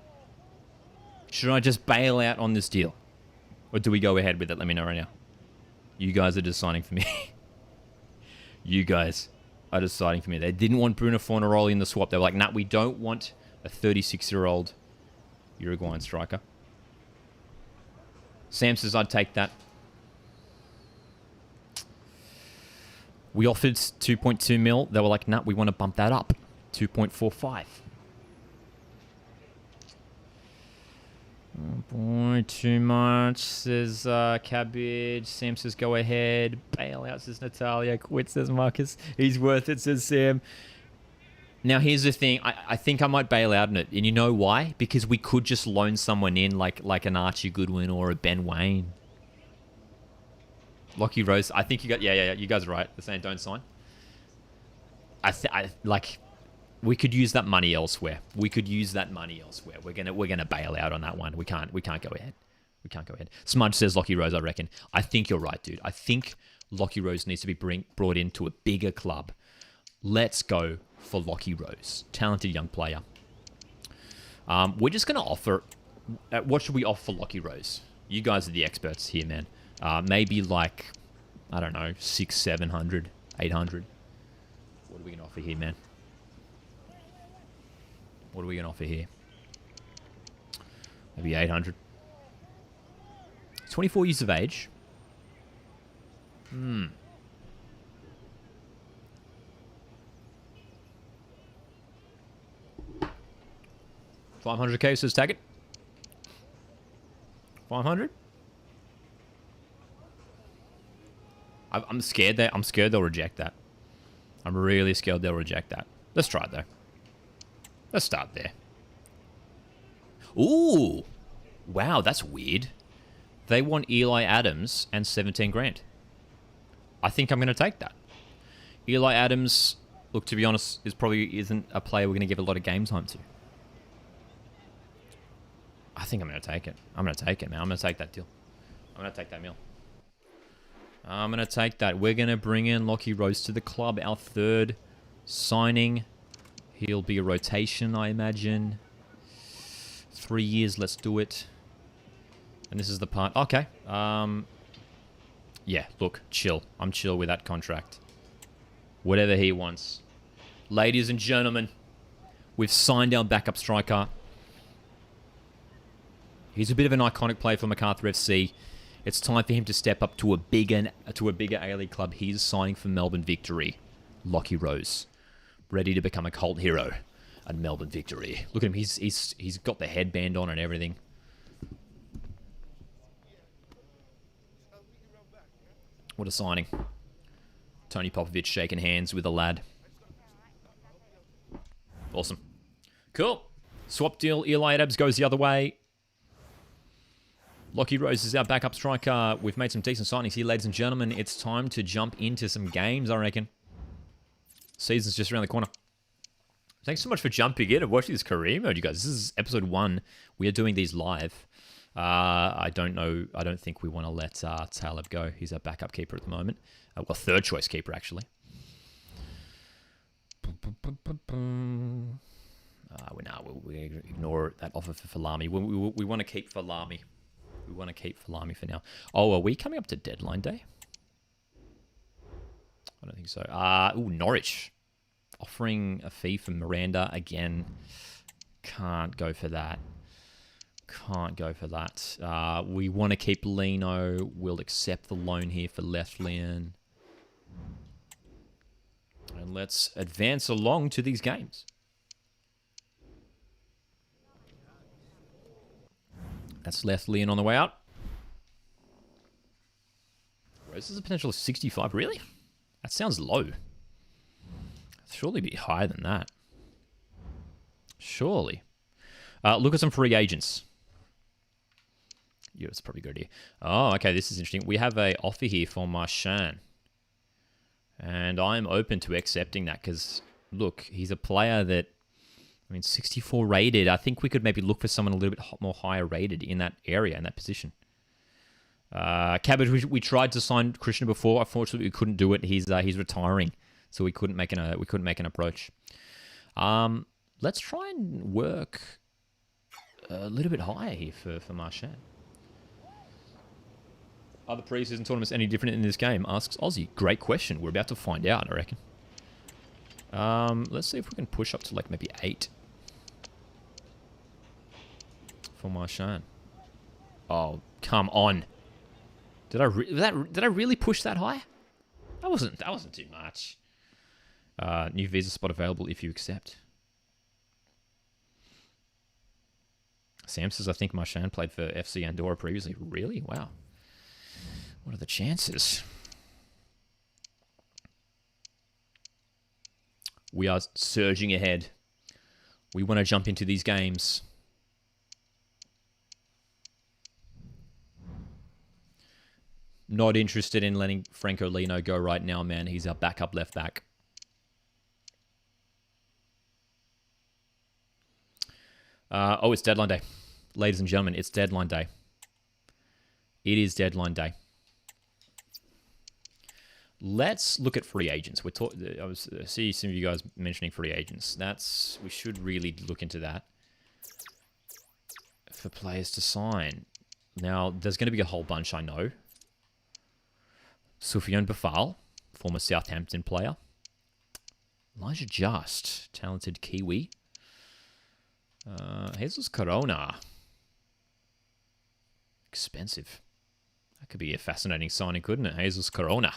Should I just bail out on this deal? Or do we go ahead with it? Let me know right now. You guys are deciding for me. You guys are deciding for me. They didn't want Bruno Fornaroli in the swap. They were like, nah, we don't want a 36-year-old Uruguayan striker. Sam says, I'd take that. We offered 2.2 mil. They were like, nah, we want to bump that up. 2.45. Oh boy, too much, says Cabbage. Sam says, go ahead. Bail out, says Natalia. Quit, says Marcus. He's worth it, says Sam. Now, here's the thing. I think I might bail out on it. And you know why? Because we could just loan someone in like an Archie Goodwin or a Ben Wayne. Lockie Rose. I think you got... Yeah. You guys are right. They're saying don't sign. We could use that money elsewhere. We're gonna bail out on that one. We can't go ahead. Smudge says Lockie Rose, I reckon. I think you're right, dude. I think Lockie Rose needs to be brought into a bigger club. Let's go for Lockie Rose. Talented young player. We're just gonna offer... what should we offer for Lockie Rose? You guys are the experts here, man. Maybe like, I don't know, 600, 700, 800. What are we gonna offer here, man? What are we going to offer here? Maybe 800. 24 years of age. 500k, says Taggart. 500? I'm scared they'll reject that. I'm really scared they'll reject that. Let's try it, though. Let's start there. Ooh. Wow, that's weird. They want Eli Adams and 17 grand. I think I'm going to take that. Eli Adams, look, to be honest, is probably isn't a player we're going to give a lot of game time to. I think I'm going to take it. I'm going to take it, man. I'm going to take that deal. I'm going to take that meal. I'm going to take that. We're going to bring in Lockie Rose to the club. Our third signing. He'll be a rotation, I imagine. 3 years. Let's do it. And this is the part. Okay. Yeah, look. Chill. I'm chill with that contract. Whatever he wants. Ladies and gentlemen, we've signed our backup striker. He's a bit of an iconic player for MacArthur FC. It's time for him to step up to a bigger A-League club. He's signing for Melbourne Victory. Lockie Rose, ready to become a cult hero at Melbourne Victory. Look at him. He's got the headband on and everything. What a signing. Tony Popovich shaking hands with a lad. Awesome. Cool. Swap deal. Eli Adams goes the other way. Lockie Rose is our backup striker. We've made some decent signings here, ladies and gentlemen. It's time to jump into some games, I reckon. Season's just around the corner. Thanks so much for jumping in and watching this career mode, you guys. This is episode 1. We are doing these live. I don't know. I don't think we want to let Taleb go. He's our backup keeper at the moment. Well, third choice keeper, actually. We ignore that offer for Falami. We want to keep Falami. We want to keep Falami for now. Oh, are we coming up to deadline day? I don't think so. Norwich. Offering a fee for Miranda. Again, can't go for that. Can't go for that. We want to keep Lino. We'll accept the loan here for Lethlean. And let's advance along to these games. That's Lethlean on the way out. Rose has a potential of 65. Really? That sounds low. Surely be higher than that. Surely. Look at some free agents. Yeah, it's probably a good idea. Oh, okay. This is interesting. We have an offer here for Marchand. And I'm open to accepting that because, look, he's a player that, 64 rated. I think we could maybe look for someone a little bit more higher rated in that area, in that position. Cabbage, we tried to sign Krishna before. Unfortunately, we couldn't do it. He's retiring, so we couldn't make an approach. Let's try and work a little bit higher here for Marchand. Are the preseason tournaments any different in this game? Asks Aussie. Great question. We're about to find out, I reckon. Let's see if we can push up to like maybe 8 for Marchand. Oh, come on! Did I really push that high? That wasn't too much. New visa spot available if you accept. Sam says I think Marchand played for FC Andorra previously. Really? Wow. What are the chances? We are surging ahead. We want to jump into these games. Not interested in letting Franco Lino go right now, man. He's our backup left back. It's deadline day. Ladies and gentlemen, it's deadline day. It is deadline day. Let's look at free agents. I see some of you guys mentioning free agents. We should really look into that for players to sign. Now, there's going to be a whole bunch, I know. Sufyan Bafal, former Southampton player. Elijah Just, talented Kiwi. Jesus Corona. Expensive. That could be a fascinating signing, couldn't it? Jesus Corona.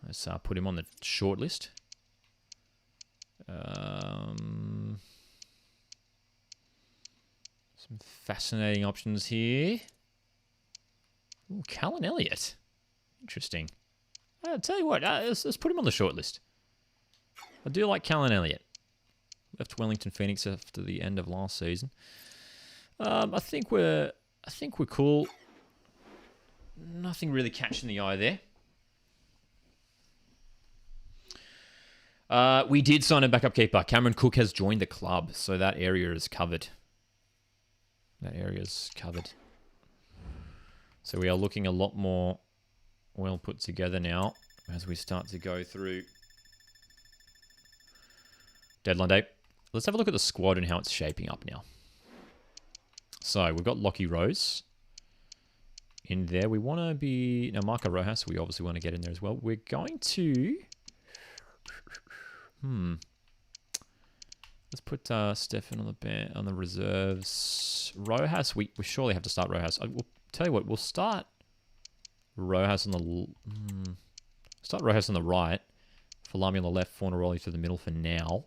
Let's put him on the short list. Some fascinating options here. Ooh, Callan Elliott. Interesting. I'll tell you what, let's put him on the short list. I do like Callan Elliott. Left Wellington Phoenix after the end of last season. I think we're cool. Nothing really catching the eye there. We did sign a backup keeper. Cameron Cook has joined the club, so that area is covered. That area is covered. So we are looking a lot more well put together now as we start to go through deadline day. Let's have a look at the squad and how it's shaping up now. So we've got Lockie Rose in there. We want to be... Now, Marco Rojas, we obviously want to get in there as well. We're going to... Let's put Stefan on the reserves. Rojas, we surely have to start Rojas. We'll tell you what, we'll start Rojas on the... Start Rojas on the right. Falami on the left, Fornaroli to the middle for now.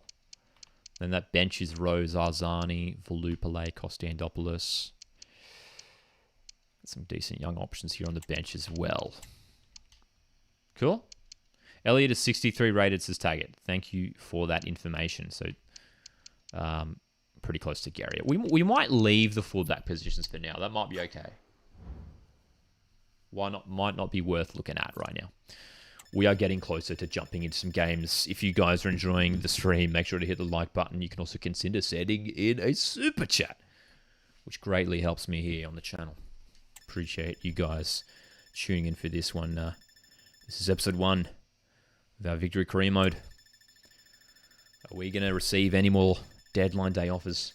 Then that bench is Rose, Arzani, Volupale, Kostandopoulos. Some decent young options here on the bench as well. Cool. Elliot is 63 rated, says Taggart. Thank you for that information. So, pretty close to Gary. We might leave the fullback positions for now. That might be okay. Why not? Might not be worth looking at right now. We are getting closer to jumping into some games. If you guys are enjoying the stream, make sure to hit the like button. You can also consider sending in a super chat, which greatly helps me here on the channel. Appreciate you guys tuning in for this one. This is episode 1 of our Victory Career Mode. Are we going to receive any more deadline day offers?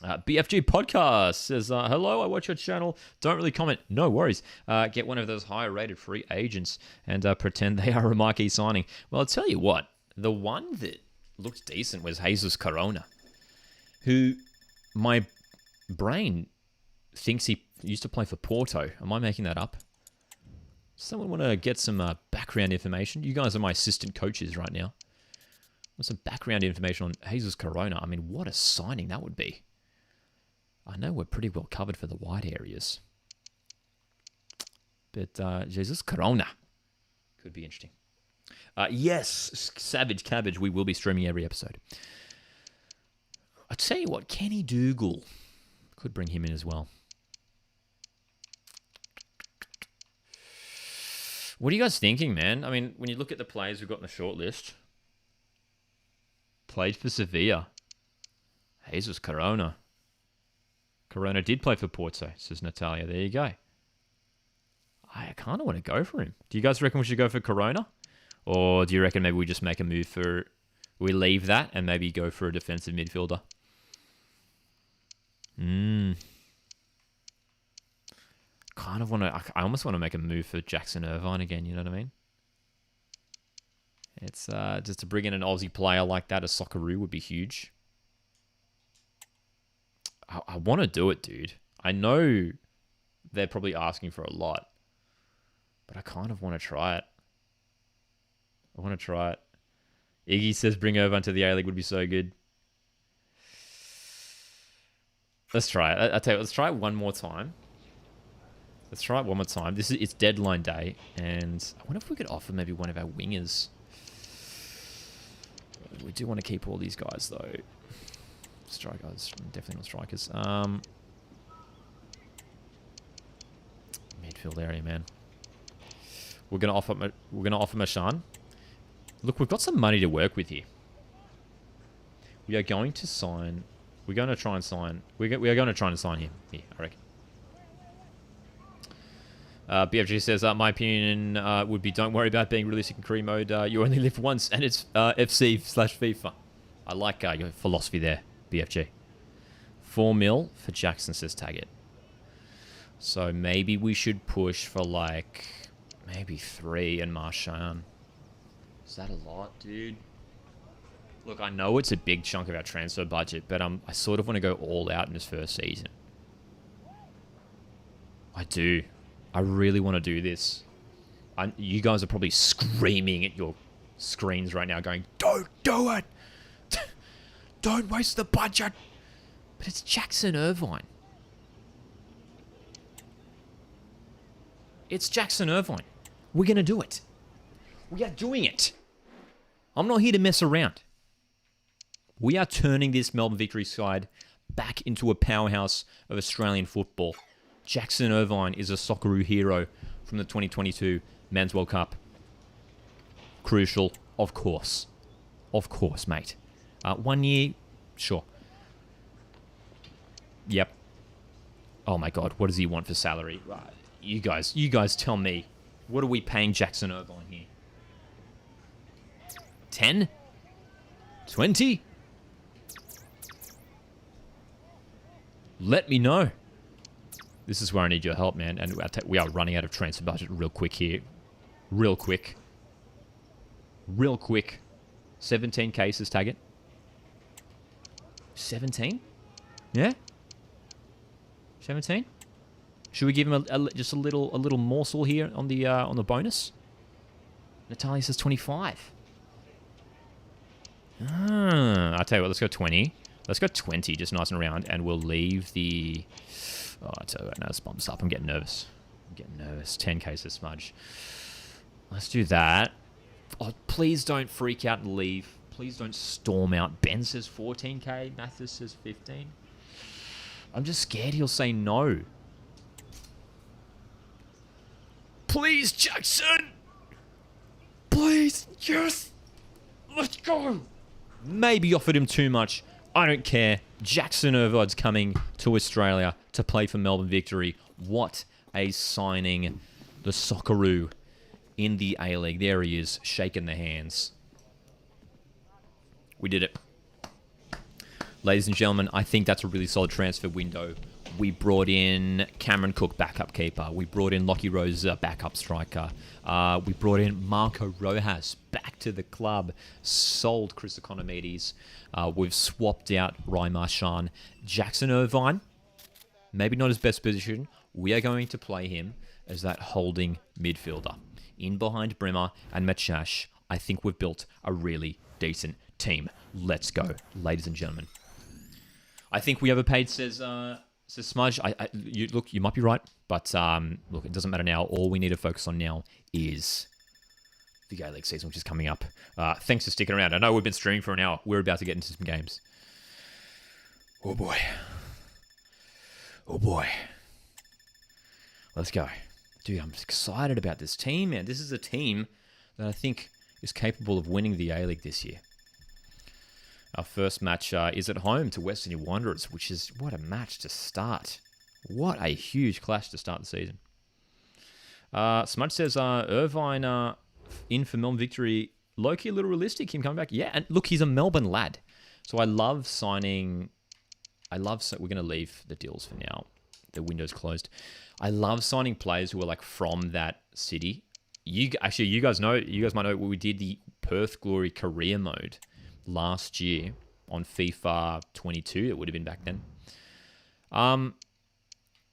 BFG Podcast says, hello, I watch your channel. Don't really comment. No worries. Get one of those higher rated free agents and pretend they are a marquee signing. Well, I'll tell you what. The one that looked decent was Jesus Corona, who my brain thinks he used to play for Porto. Am I making that up? Someone want to get some background information? You guys are my assistant coaches right now. Want some background information on Jesus Corona? I mean, what a signing that would be. I know we're pretty well covered for the wide areas. But Jesus Corona could be interesting. Yes, Savage Cabbage, we will be streaming every episode. I tell you what, Kenny Dougal. Could bring him in as well. What are you guys thinking, man? I mean, when you look at the players we've got in the short list. Played for Sevilla. Jesus Corona. Corona did play for Porto, says Natalia. There you go. I kind of want to go for him. Do you guys reckon we should go for Corona? Or do you reckon maybe we just make a move for... We leave that and maybe go for a defensive midfielder? Kind of want to... I almost want to make a move for Jackson Irvine again, you know what I mean? It's just to bring in an Aussie player like that, a Socceroo, would be huge. I want to do it, dude. I know they're probably asking for a lot, but I kind of want to try it. I want to try it. Iggy says bring Irvine to the A-League would be so good. Let's try it. I'll tell you, let's try it one more time. Let's try it one more time. It's deadline day, and I wonder if we could offer maybe one of our wingers. We do want to keep all these guys, though. Strikers, definitely not strikers. Midfield area, man. We're gonna offer Mashan. Look, we've got some money to work with here. We are going to sign. We're going to try and sign. We are going to try and sign him here, I reckon. BFG says, my opinion would be don't worry about being realistic in career mode. You only live once, and it's FC/FIFA. I like your philosophy there, BFG. 4 mil for Jackson, says Taggart. So maybe we should push for like maybe 3 and Marchand. Is that a lot, dude? Look, I know it's a big chunk of our transfer budget, but I sort of want to go all out in this first season. I do. I really want to do this. You guys are probably screaming at your screens right now going, don't do it! Don't waste the budget! But it's Jackson Irvine. It's Jackson Irvine. We're going to do it. We are doing it. I'm not here to mess around. We are turning this Melbourne Victory side back into a powerhouse of Australian football. Jackson Irvine is a Socceroo hero from the 2022 Men's World Cup. Crucial. Of course. Of course, mate. 1 year, sure. Yep. Oh my God, what does he want for salary? You guys tell me. What are we paying Jackson Irvine here? 10? 20? Let me know. This is where I need your help, man. And we are running out of transfer budget real quick here. Real quick. Real quick. 17 cases, tag it. 17? Yeah? 17? Should we give him just a little morsel here on the bonus? Natalia says 25. I'll tell you what, let's go 20. Let's go 20, just nice and round, and we'll leave the... Oh, I tell you what, no, this bumps up. I'm getting nervous. 10 cases, smudge. Let's do that. Oh, please don't freak out and leave. Please don't storm out. Ben says 14k. Mathis says 15. I'm just scared he'll say no. Please, Jackson! Please, yes! Let's go! Maybe offered him too much. I don't care. Jackson Irvine's coming to Australia to play for Melbourne Victory. What a signing. The Socceroo in the A-League. There he is, shaking the hands. We did it. Ladies and gentlemen, I think that's a really solid transfer window. We brought in Cameron Cook, backup keeper. We brought in Lockie Rose, backup striker. We brought in Marco Rojas back to the club. Sold Chris Economides. We've swapped out Rai Marchand. Jackson Irvine, maybe not his best position. We are going to play him as that holding midfielder. In behind Brimmer and Machash, I think we've built a really decent team. Let's go, ladies and gentlemen. I think we overpaid, says Smudge. You might be right, but look, it doesn't matter now. All we need to focus on now is the A-League season, which is coming up. Thanks for sticking around. I know we've been streaming for an hour. We're about to get into some games. Oh boy. Oh boy. Let's go. Dude, I'm excited about this team, man. This is a team that I think is capable of winning the A-League this year. Our first match is at home to Western New Wanderers, which is, what a match to start. What a huge clash to start the season. Smudge says, Irvine in for Melbourne Victory. Low-key a little realistic, him coming back. Yeah, and look, he's a Melbourne lad. So I love signing... we're going to leave the deals for now. The window's closed. I love signing players who are like from that city. You guys might know we did the Perth Glory career mode last year on FIFA 22. It would have been back then.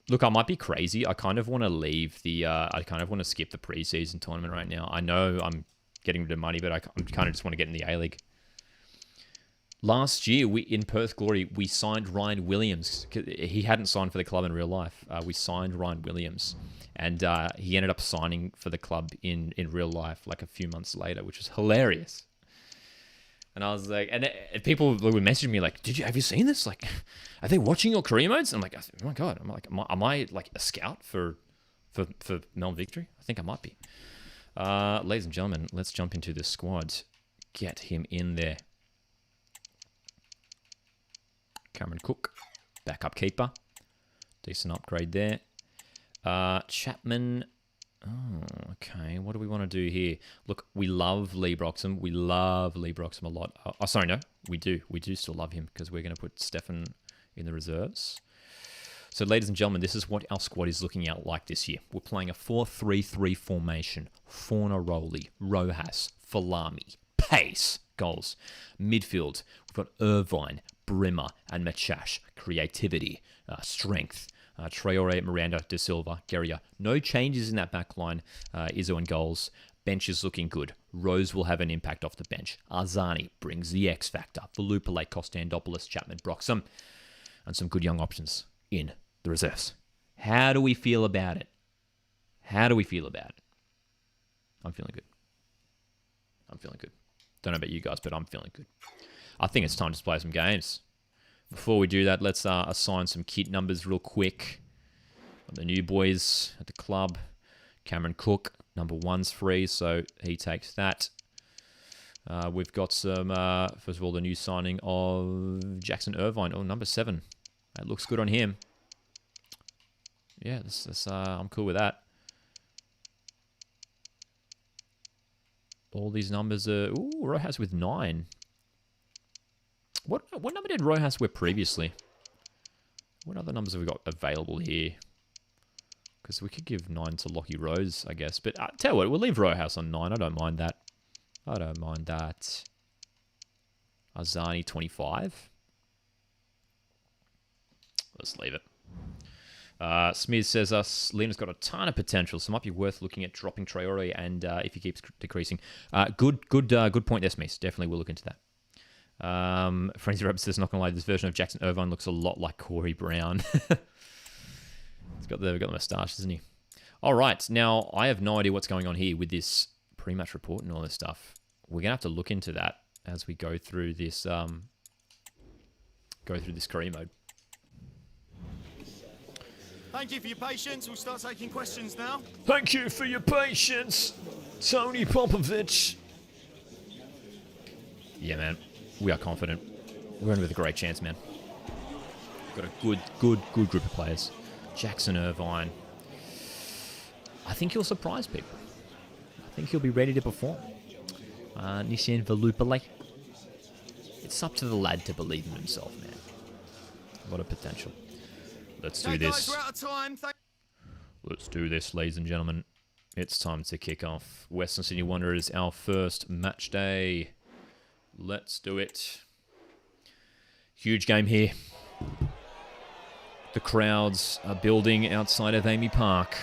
Look, I might be crazy. I kind of want to leave the... I kind of want to skip the preseason tournament right now. I know I'm getting rid of money, but I kind of just want to get in the A-League. Last year, in Perth Glory, we signed Ryan Williams. He hadn't signed for the club in real life. We signed Ryan Williams. And he ended up signing for the club in real life like a few months later, which was hilarious. And I was like, and people would message me like, have you seen this? Like, are they watching your career modes? And I'm like, oh my God. Am I like a scout for Melbourne Victory? I think I might be. Ladies and gentlemen, let's jump into the squad. Get him in there. Cameron Cook, backup keeper. Decent upgrade there. Chapman. Oh, okay. What do we want to do here? Look, we love Lee Broxham. We love Lee Broxham a lot. Sorry, no. We do. We do still love him because we're going to put Stefan in the reserves. So, ladies and gentlemen, this is what our squad is looking out like this year. We're playing a 4-3-3 formation. Fornaroli, Rojas, Falami, Pace, goals. Midfield, we've got Irvine, Brimmer, and Machash. Creativity, strength. Traore, Miranda, De Silva, Guerrier. No changes in that back line. Izzo and goals. Bench is looking good. Rose will have an impact off the bench. Arzani brings the X factor. Volupale, Costandopoulos, Chapman, Broxham. And some good young options in the reserves. How do we feel about it? I'm feeling good. Don't know about you guys, but I'm feeling good. I think it's time to play some games. Before we do that, let's assign some kit numbers real quick. The new boys at the club. Cameron Cook, number 1's free, so he takes that. We've got some, first of all, the new signing of Jackson Irvine. Oh, number 7. That looks good on him. Yeah, I'm cool with that. All these numbers are... Ooh, Rojas with 9. What number did Rojas wear previously? What other numbers have we got available here? Because we could give 9 to Lockie Rose, I guess. But tell you what, we'll leave Rojas on 9. I don't mind that. I don't mind that. Azani, 25. Let's leave it. Smith says Liam's got a ton of potential, so it might be worth looking at dropping Traore and if he keeps decreasing. Good point there, Smith. Definitely we'll look into that. Frenzy Rabbit says, not gonna lie, this version of Jackson Irvine looks a lot like Corey Brown. He's got the moustache, doesn't he? All right, now I have no idea what's going on here with this pre-match report and all this stuff. We're gonna have to look into that as we go through this career mode. Thank you for your patience. We'll start taking questions now. Thank you for your patience, Tony Popovich. Yeah, man. We are confident. We're in with a great chance, man. We've got a good group of players. Jackson Irvine. I think he'll surprise people. I think he'll be ready to perform. Nishan Velupale. It's up to the lad to believe in himself, man. A lot of potential. Let's do this. Guys, we're out of time. Let's do this, ladies and gentlemen. It's time to kick off. Western Sydney Wanderers, our first match day. Let's do it. Huge game here. The crowds are building outside of Amy Park.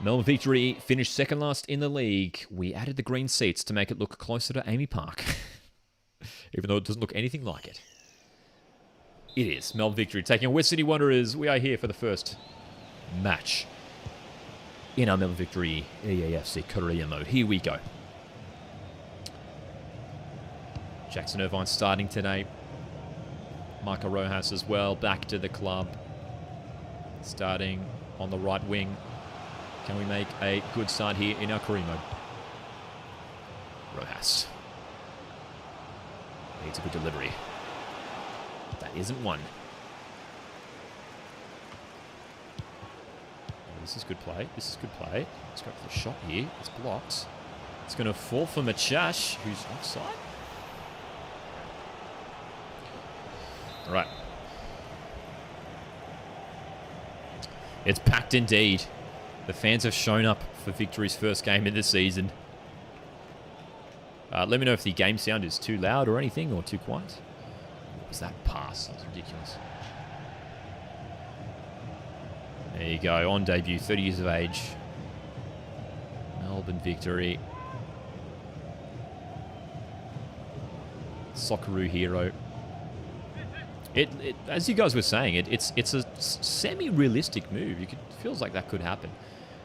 Melbourne Victory finished second last in the league. We added the green seats to make it look closer to Amy Park. Even though it doesn't look anything like it. It is Melbourne Victory taking on West Sydney Wanderers. We are here for the first match in our Melbourne Victory EAFC career mode. Here we go. Jackson Irvine starting today. Michael Rojas as well, back to the club. Starting on the right wing. Can we make a good start here in our career mode? Rojas. Needs a good delivery. That isn't one. This is good play. This is good play. Let's go for the shot here. It's blocked. It's going to fall for Machash, who's offside. All right. It's packed indeed. The fans have shown up for Victory's first game of the season. Let me know if the game sound is too loud or anything, or too quiet. What was that pass? That's ridiculous. There you go, on debut, 30 years of age. Melbourne Victory. Socceroo hero. It as you guys were saying, it's a semi-realistic move. It feels like that could happen.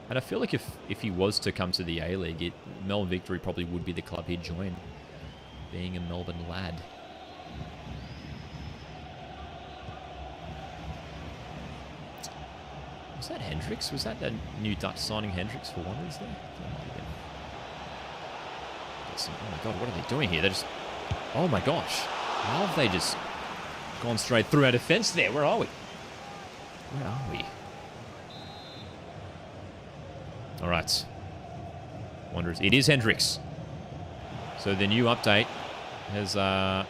And I feel like if he was to come to the A-League, Melbourne Victory probably would be the club he'd join, being a Melbourne lad. Was that Hendricks? Was that the new Dutch signing Hendricks for Wanderers there? That might have been. Oh my god, what are they doing here? They're just... Oh my gosh. How have they just gone straight through our defence there? Where are we? Where are we? All right. Wanderers. It is Hendricks. So the new update has a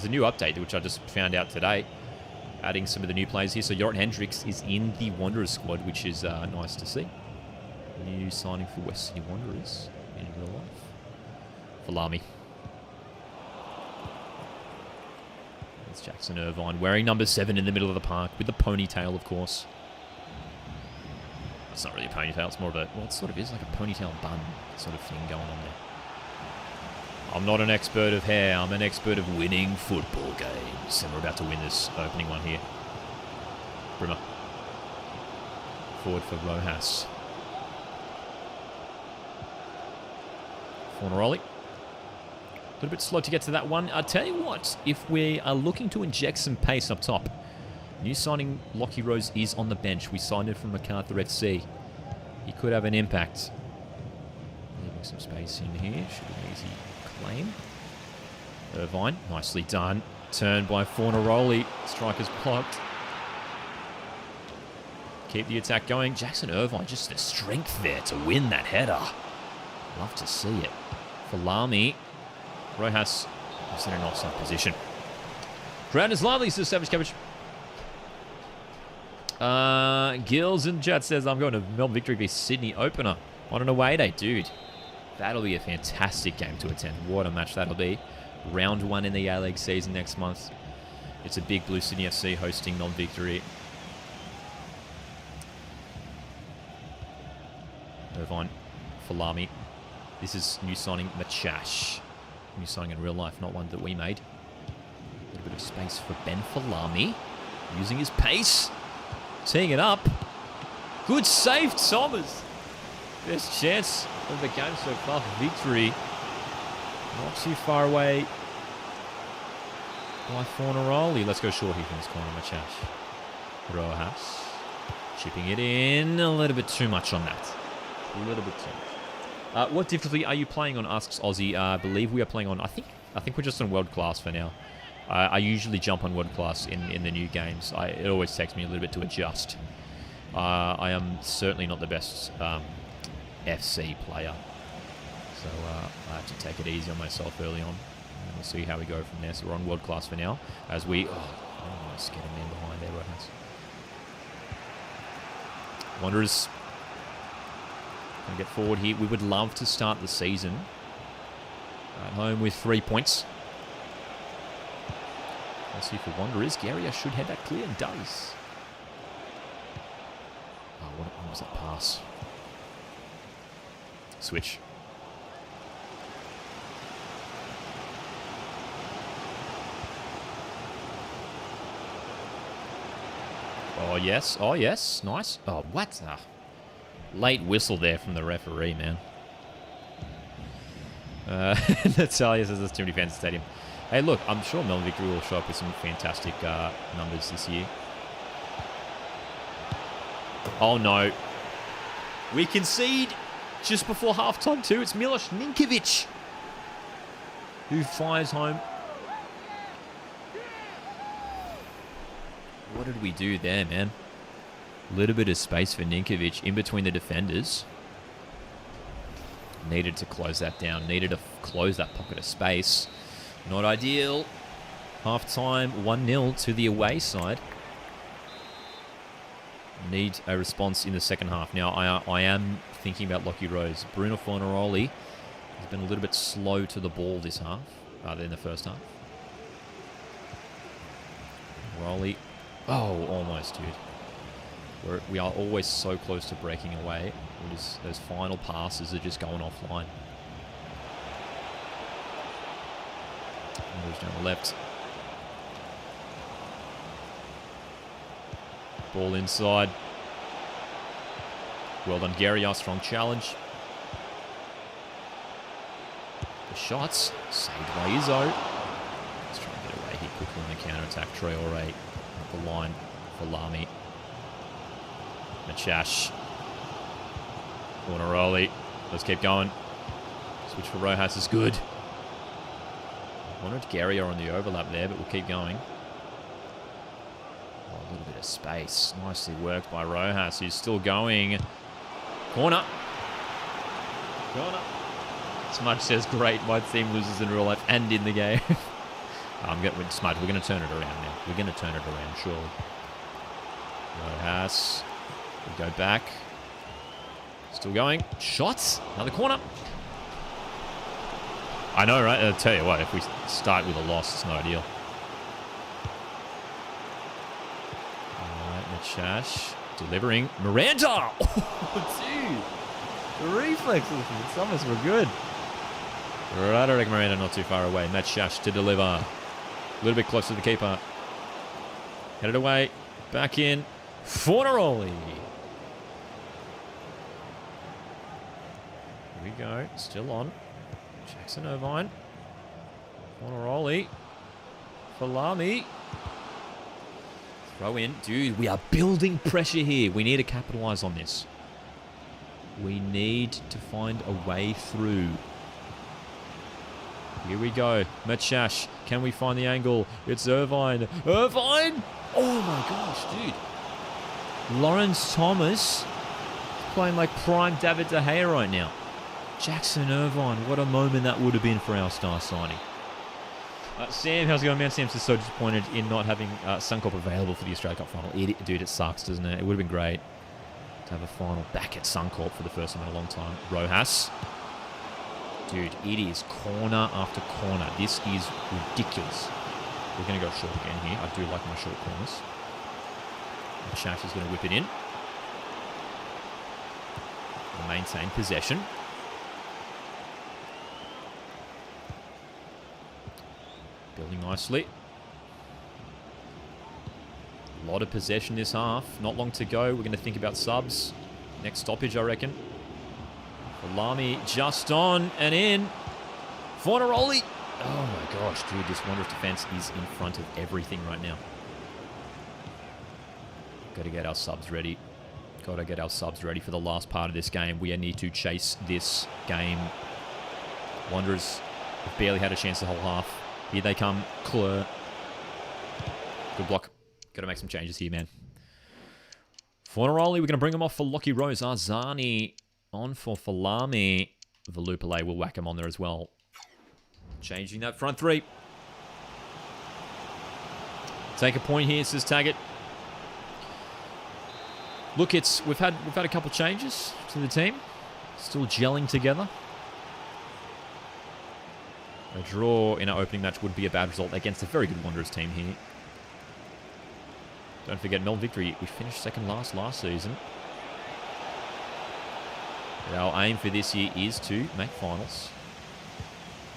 new update, which I just found out today. Adding some of the new players here. So Jorrit Hendricks is in the Wanderers squad, which is nice to see. New signing for West Sydney Wanderers in real life. Falami. It's Jackson Irvine wearing number 7 in the middle of the park with the ponytail, of course. It's not really a ponytail, it's more of a... Well, it sort of is like a ponytail bun sort of thing going on there. I'm not an expert of hair, I'm an expert of winning football games. And we're about to win this opening one here. Brimmer. Forward for Rojas. Fornaroli. A little bit slow to get to that one. I'll tell you what, if we are looking to inject some pace up top, new signing Lockie Rose is on the bench. We signed him from MacArthur FC. He could have an impact. Getting some space in here. Should be an easy claim. Irvine, nicely done. Turned by Fornaroli. Striker's blocked. Keep the attack going. Jackson Irvine, just the strength there to win that header. Love to see it. Falami. Rojas is in an offside position. Crowd is lively, says Savage Cabbage. Gills in chat says, I'm going to Melbourne Victory v Sydney opener on an away day. Dude, that'll be a fantastic game to attend. What a match that'll be. Round 1 in the A-League season next month. It's a big Blue Sydney FC hosting Melbourne Victory. Irvine, Falami. This is new signing Machash. New signing in real life, not one that we made. A little bit of space for Ben Falami. Using his pace. Teeing it up. Good save, Thomas. Best chance of the game so far for Victory. Not too far away by Fornaroli. Let's go short here from this corner, Machash. Rojas. Chipping it in. A little bit too much on that. A little bit too much. What difficulty are you playing on, asks Aussie. I believe we are playing on, I think we're just on World Class for now. I usually jump on World Class in the new games. It always takes me a little bit to adjust. I am certainly not the best FC player. So I have to take it easy on myself early on. And we'll see how we go from there. So we're on World Class for now. As we... almost get him in behind there, Rojas. Wanderers going to get forward here. We would love to start the season at home with 3 points. Let's see for Wanderers. Garia should have that clear and does. Oh, what was that pass? Switch. Oh, yes. Oh, yes. Nice. Oh, what? Late whistle there from the referee, man. Natalia says there's too many fans at the stadium. Hey, look, I'm sure Melbourne Victory will show up with some fantastic numbers this year. Oh, no. We concede just before halftime, too. It's Milos Ninkovic who fires home. What did we do there, man? A little bit of space for Ninkovic in between the defenders. Needed to close that down. Needed to close that pocket of space. Not ideal. Half-time, 1-0 to the away side. Need a response in the second half. Now, I am thinking about Lockie Rose. Bruno Fornaroli has been a little bit slow to the ball this half, rather than the first half. Fornaroli. Oh, almost, dude. We are always so close to breaking away. Those final passes are just going offline. Moves down the left. Ball inside. Well done, Gary. Strong challenge. The shots saved by Izzo. Let's try and get away here quickly on the counter-attack. Traore up the line for Lamy. Machash. Fornaroli. Let's keep going. Switch for Rojas is good. I wonder if Gary are on the overlap there, but we'll keep going. Oh, a little bit of space. Nicely worked by Rojas, who's still going. Corner. Corner. Smudge says, great, my team loses in real life and in the game. Smudge, we're going to turn it around now. We're going to turn it around, surely. Rojas. We go back. Still going. Shots. Another corner. I know, right? I'll tell you what, if we start with a loss, it's not ideal. Alright, Machash. Delivering. Miranda! Oh, dude. The reflexes from Thomas were good. Right, I reckon Miranda not too far away. Machash to deliver. A little bit closer to the keeper. Headed away. Back in. Fornaroli. Here we go. Still on. Jackson Irvine. Fornaroli. Falami. Throw in. Dude, we are building pressure here. We need to capitalise on this. We need to find a way through. Here we go. Machash. Can we find the angle? It's Irvine. Irvine! Oh my gosh, dude. Lawrence Thomas playing like prime David De Gea right now. Jackson Irvine. What a moment that would have been for our star signing. Sam, how's it going, man? Sam's just so disappointed in not having Suncorp available for the Australia Cup final. Dude, it sucks, doesn't it? It would have been great to have a final back at Suncorp for the first time in a long time. Rojas. Dude, it is corner after corner. This is ridiculous. We're going to go short again here. I do like my short corners. Shash is going to whip it in. We'll maintain possession. Building nicely. A lot of possession this half. Not long to go. We're going to think about subs. Next stoppage, I reckon. Lamy just on and in. Fornaroli. Oh my gosh, dude. This Wanderers defense is in front of everything right now. Got to get our subs ready. Got to get our subs ready for the last part of this game. We need to chase this game. Wanderers have barely had a chance the whole half. Here they come. Clur. Good block. Got to make some changes here, man. Fornaroli, we're going to bring him off for Lockie Rose. Arzani on for Falami. Valupale will whack him on there as well. Changing that front three. Take a point here, says Taggart. Look, we've had a couple changes to the team. Still gelling together. A draw in our opening match would be a bad result against a very good Wanderers team here. Don't forget, Melbourne Victory, we finished second last season. Our aim for this year is to make finals.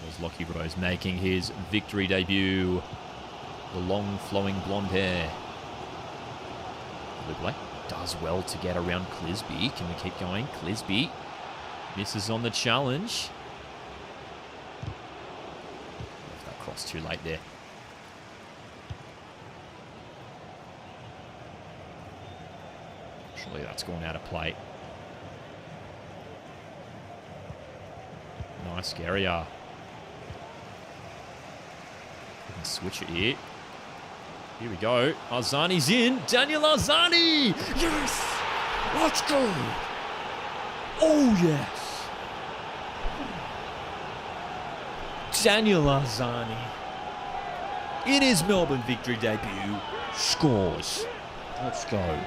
There's Lockie Rose making his Victory debut. The long flowing blonde hair. Lubley does well to get around Clisby. Can we keep going? Clisby misses on the challenge. That cross too late there. Surely that's gone out of play. Nice area. We can switch it here. Here we go. Arzani's in. Daniel Arzani! Yes! Let's go! Oh, yes! Daniel Arzani. In his Melbourne Victory debut, scores. Let's go.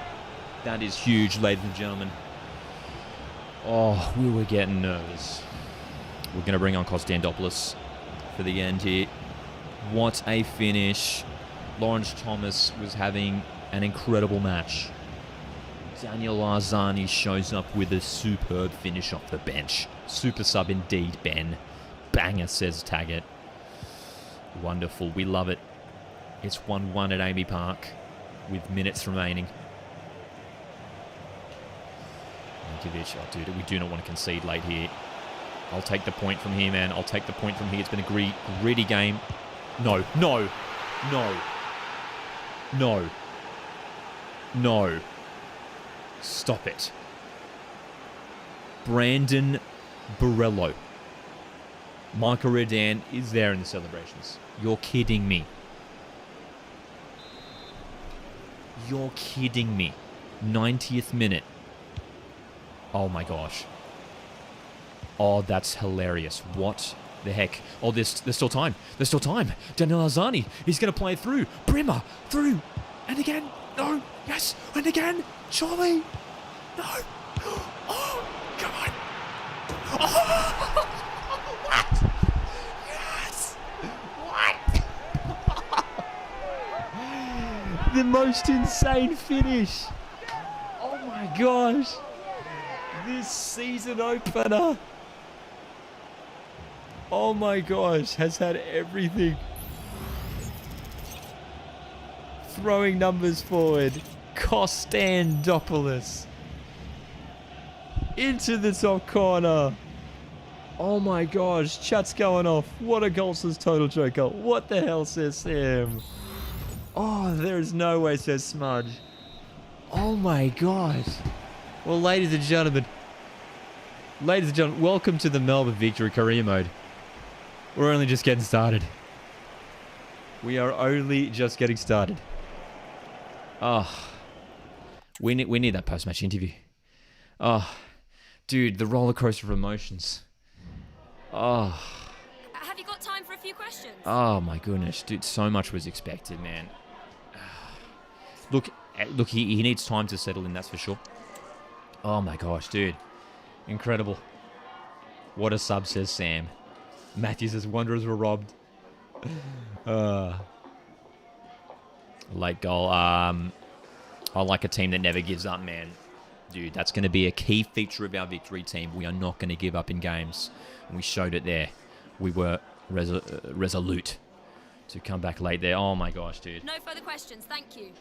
That is huge, ladies and gentlemen. Oh, we were getting nervous. We're going to bring on Kostandopoulos for the end here. What a finish. Lawrence Thomas was having an incredible match. Daniel Arzani shows up with a superb finish off the bench. Super sub indeed, Ben. Banger, says Taggart. Wonderful. We love it. It's 1-1 at Amy Park with minutes remaining. Mankiewicz, oh dude, we do not want to concede late here. I'll take the point from here, man. I'll take the point from here. It's been a gritty game. No, no, no, no, no. Stop it. Brandon Borello. Michael Redan is there in the celebrations. You're kidding me. You're kidding me. 90th minute. Oh my gosh. Oh, that's hilarious. What the heck? Oh, there's still time. There's still time. Daniel Arzani, he's going to play it through. Brimmer, through. And again. No. Yes. And again. Surely. No. Oh, come on. Oh, what? Yes. What? The most insane finish. Oh my gosh. This season opener. Oh my gosh, has had everything. Throwing numbers forward. Kostandopoulos. Into the top corner. Oh my gosh, chat's going off. What a goal, says Total Joker. What the hell, says Sam. Oh, there is no way, says Smudge. Oh my gosh. Well, ladies and gentlemen, Ladies and gentlemen, welcome to the Melbourne Victory career mode. We're only just getting started. We are only just getting started. Oh, we need that post-match interview. Oh, dude, the roller coaster of emotions. Oh. Have you got time for a few questions? Oh my goodness, dude, so much was expected, man. Look, he needs time to settle in, that's for sure. Oh my gosh, dude. Incredible. What a sub, says Sam. Matthew says Wanderers were robbed. Late goal. I like a team that never gives up, man. Dude, that's going to be a key feature of our Victory team. We are not going to give up in games. And we showed it there. We were resolute to come back late there. Oh my gosh, dude. No further questions, thank you.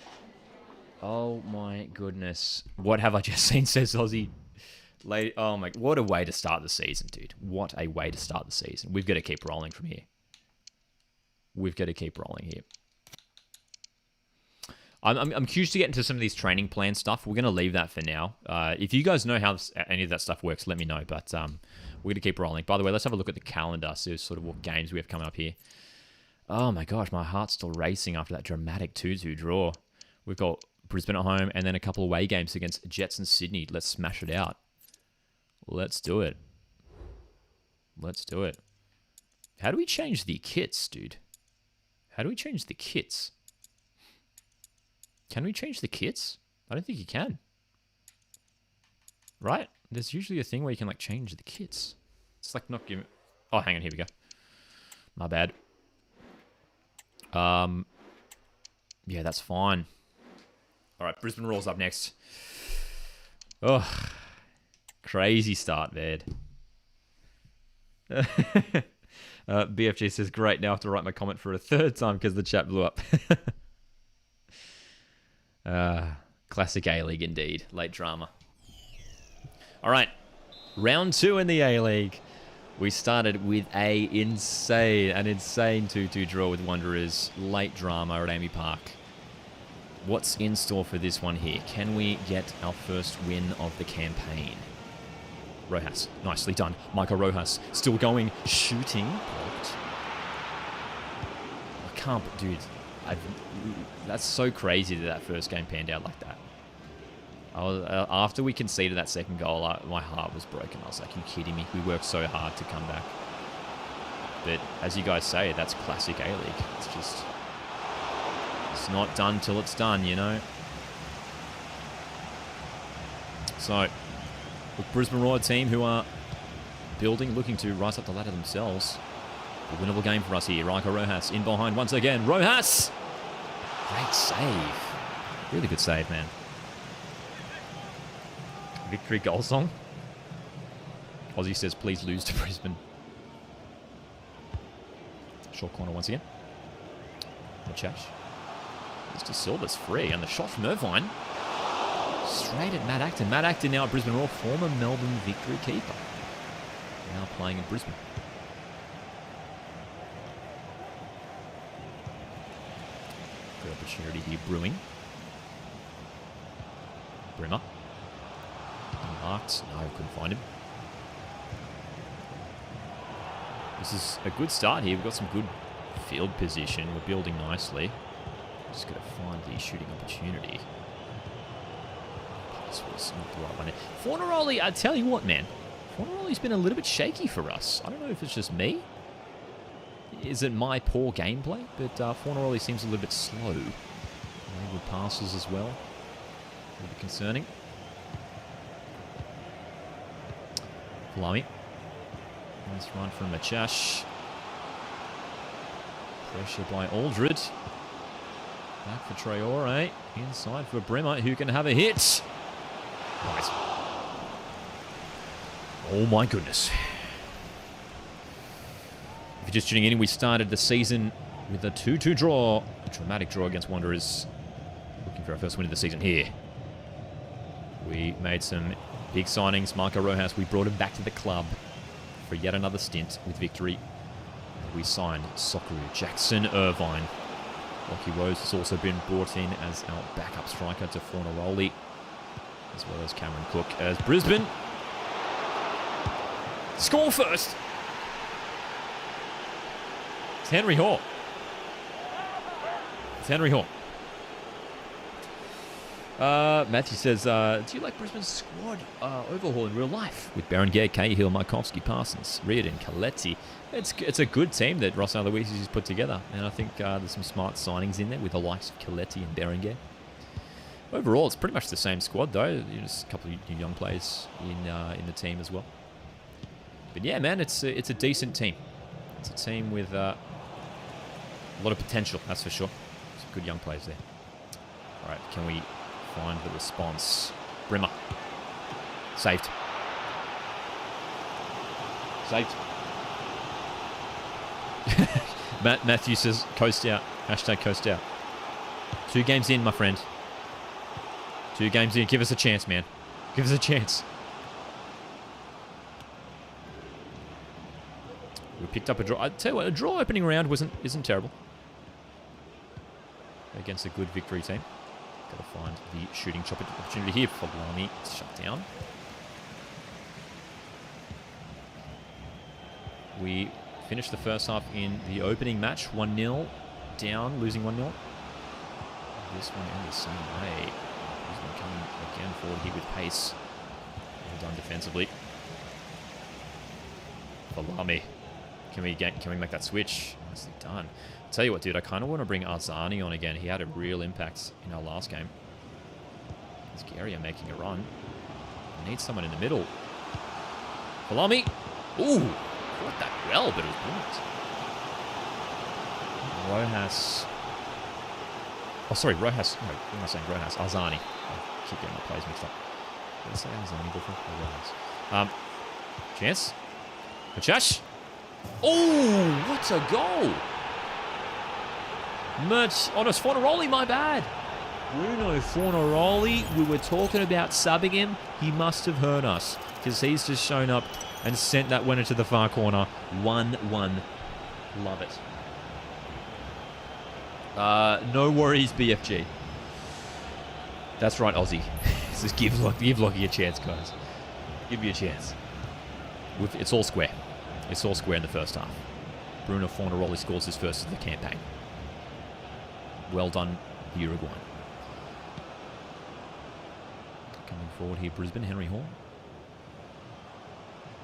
Oh my goodness. What have I just seen, says Aussie. Oh my, what a way to start the season, dude. What a way to start the season. We've got to keep rolling from here. We've got to keep rolling here. I'm curious to get into some of these training plan stuff. We're going to leave that for now. If you guys know how any of that stuff works, let me know. But we're going to keep rolling. By the way, let's have a look at the calendar. See sort of what games we have coming up here. Oh my gosh, my heart's still racing after that dramatic 2-2 draw. We've got Brisbane at home and then a couple of away games against Jets and Sydney. Let's smash it out. Let's do it. Let's do it. How do we change the kits, dude? How do we change the kits? Can we change the kits? I don't think you can. Right? There's usually a thing where you can, like, change the kits. It's like not giving... Oh, hang on. Here we go. My bad. Yeah, that's fine. All right, Brisbane Roar's up next. Oh, crazy start, man. BFG says, great, now I have to write my comment for a third time because the chat blew up. Classic A-League indeed. Late drama. All right, round 2 in the A-League. We started with an insane 2-2 draw with Wanderers. Late drama at Amy Park. What's in store for this one here? Can we get our first win of the campaign? Rojas, nicely done. Michael Rojas, still going, shooting. Blocked. I can't, dude. That's so crazy that first game panned out like that. After we conceded that second goal, my heart was broken. I was like, are you kidding me? We worked so hard to come back. But as you guys say, that's classic A-League. It's just... It's not done till it's done, you know? So, with Brisbane Roar team who are building, looking to rise up the ladder themselves. A winnable game for us here. Raiko Rojas in behind once again. Rojas! Great save. Really good save, man. Victory goal song. Aussie says, please lose to Brisbane. Short corner once again. Machash. Mr. Silver's free, and the shot from Irvine. Straight at Matt Acton. Matt Acton now at Brisbane Roar, former Melbourne Victory keeper. Now playing in Brisbane. Good opportunity here brewing. Brimmer. Unmarked. No, couldn't find him. This is a good start here. We've got some good field position. We're building nicely. Just got to find the shooting opportunity. This was not the right one. Fornaroli, I tell you what, man. Fornaroli's been a little bit shaky for us. I don't know if it's just me. Is it my poor gameplay? But Fornaroli seems a little bit slow. With passes as well. A little bit concerning. Flamy. Nice run from Machash. Pressure by Aldred. Back for Traore. Inside for Brimmer, who can have a hit. Nice. Oh my goodness. If you're just tuning in, we started the season with a 2-2 draw. A dramatic draw against Wanderers. Looking for our first win of the season here. We made some big signings. Marco Rojas, we brought him back to the club for yet another stint with Victory. We signed Sokuru, Jackson, Irvine. Lockie Rose has also been brought in as our backup striker to Fornaroli, as well as Cameron Cook as Brisbane. Score first. It's Henry Hall. It's Henry Hall. Matthew says, do you like Brisbane's squad overhaul in real life? With Berenguer, Cahill, Markovsky, Parsons, Reardon, Coletti. It's a good team that Ross Aloysius has put together. And I think there's some smart signings in there with the likes of Coletti and Berenguer. Overall, it's pretty much the same squad, though. Just a couple of new young players in the team as well. But yeah, man, it's a decent team. It's a team with a lot of potential, that's for sure. Some good young players there. All right, can we find the response? Brimmer. Saved. Saved. Matthew says, coast out. Hashtag coast out. 2 games in, my friend. 2 games in. Give us a chance, man. Give us a chance. We picked up a draw. I tell you what, a draw opening round isn't terrible. Against a good Victory team. Got to find the shooting opportunity here for Lamy. Shut down. We finished the first half in the opening match. 1-0 down, losing 1-0. This one in the same way. He's been coming again forward here with pace. Well done defensively. For Lamy. Can we make that switch? Nicely done. I'll tell you what, dude, I kind of want to bring Arzani on again. He had a real impact in our last game. It's Garia making a run. I need someone in the middle. Falami. Ooh, caught that well, but it was brilliant. Rojas. Oh, sorry, Rojas. No, what am I saying? Rojas. Arzani. I keep getting my plays mixed up. Did I say Arzani before? Or Rojas? Chance. Kachash. Oh, what a goal! Honest Fornaroli, my bad. Bruno Fornaroli, we were talking about subbing him. He must have heard us because he's just shown up and sent that winner to the far corner. 1-1. Love it. No worries, BFG. That's right, Aussie. Just give Lockie a chance, guys. Give me a chance. It's all square. It's all square in the first half. Bruno Fornaroli scores his first of the campaign. Well done, Uruguay. Coming forward here, Brisbane, Henry Hall.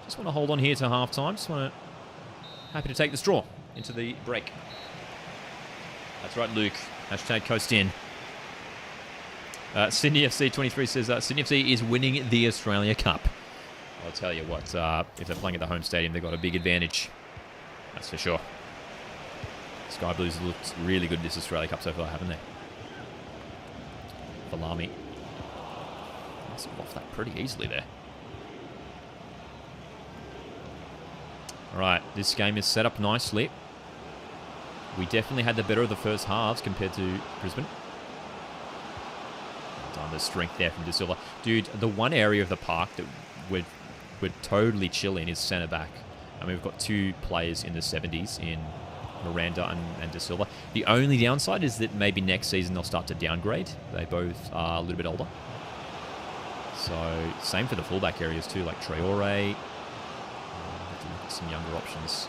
Just want to hold on here to half-time. Just want to... Happy to take this draw into the break. That's right, Luke. Hashtag coast in. Sydney FC 23 says, Sydney FC is winning the Australia Cup. I'll tell you what, if they're playing at the home stadium, they've got a big advantage. That's for sure. Sky Blues looked really good this Australia Cup so far, haven't they? Falami. Must have off that pretty easily there. Alright, this game is set up nicely. We definitely had the better of the first halves compared to Brisbane. Done the strength there from De Silva. Dude, the one area of the park that we're totally chilling is centre back. I mean, we've got 2 players in the 70s in Miranda and De Silva. The only downside is that maybe next season they'll start to downgrade. They both are a little bit older. So, same for the fullback areas too, like Traore. Have to look at some younger options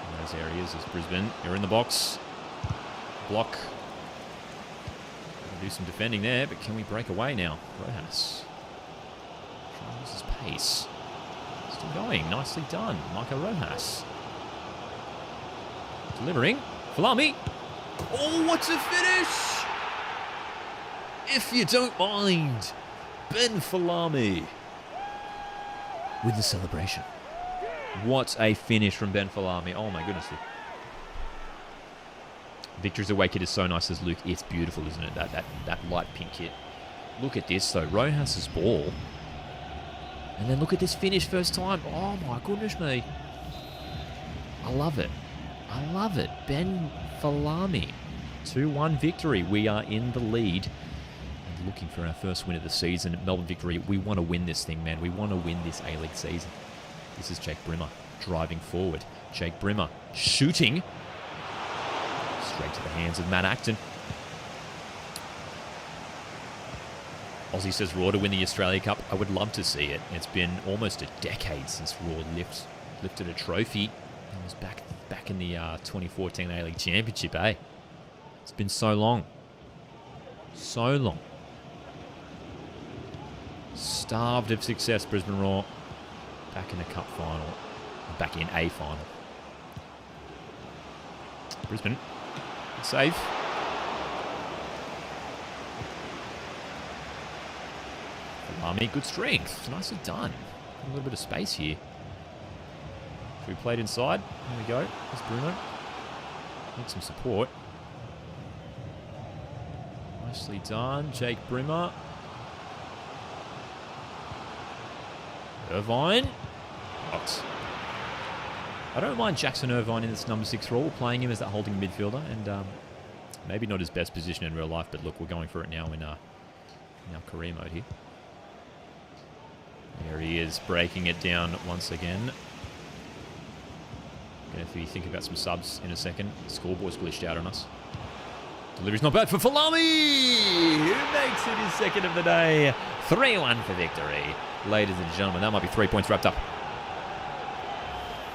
in those areas. As Brisbane, you're in the box. Block. Do some defending there, but can we break away now? Rojas. Tries his pace. Still going. Nicely done. Marco Rojas. Delivering. Falami. Oh, what a finish! If you don't mind. Ben Falami. With the celebration. What a finish from Ben Falami. Oh my goodness. Victory's away kit is so nice, as Luke. It's beautiful, isn't it? That light pink kit. Look at this though. Rojas's ball. And then look at this finish first time. Oh my goodness me. I love it. I love it. Ben Falami. 2-1 victory. We are in the lead. And looking for our first win of the season. Melbourne Victory. We want to win this thing, man. We want to win this A-League season. This is Jake Brimmer driving forward. Jake Brimmer shooting. Straight to the hands of Matt Acton. Aussie says Raw to win the Australia Cup. I would love to see it. It's been almost a decade since Raw lifted a trophy. It was back in the 2014 A-League Championship, eh? It's been so long. So long. Starved of success, Brisbane Roar. Back in the cup final. Back in a final. Brisbane. Save. Army, good strength. Nicely done. A little bit of space here. We played inside. There we go. There's Bruno. Need some support. Nicely done. Jake Brimmer. Irvine. What? I don't mind Jackson Irvine in this number 6 role. Playing him as that holding midfielder. And maybe not his best position in real life. But look, we're going for it now in our career mode here. There he is, breaking it down once again. Going to think about some subs in a second. The scoreboard's glitched out on us. Delivery's not bad for Falami, who makes it his second of the day. 3-1 for victory. Ladies and gentlemen, that might be 3 points wrapped up.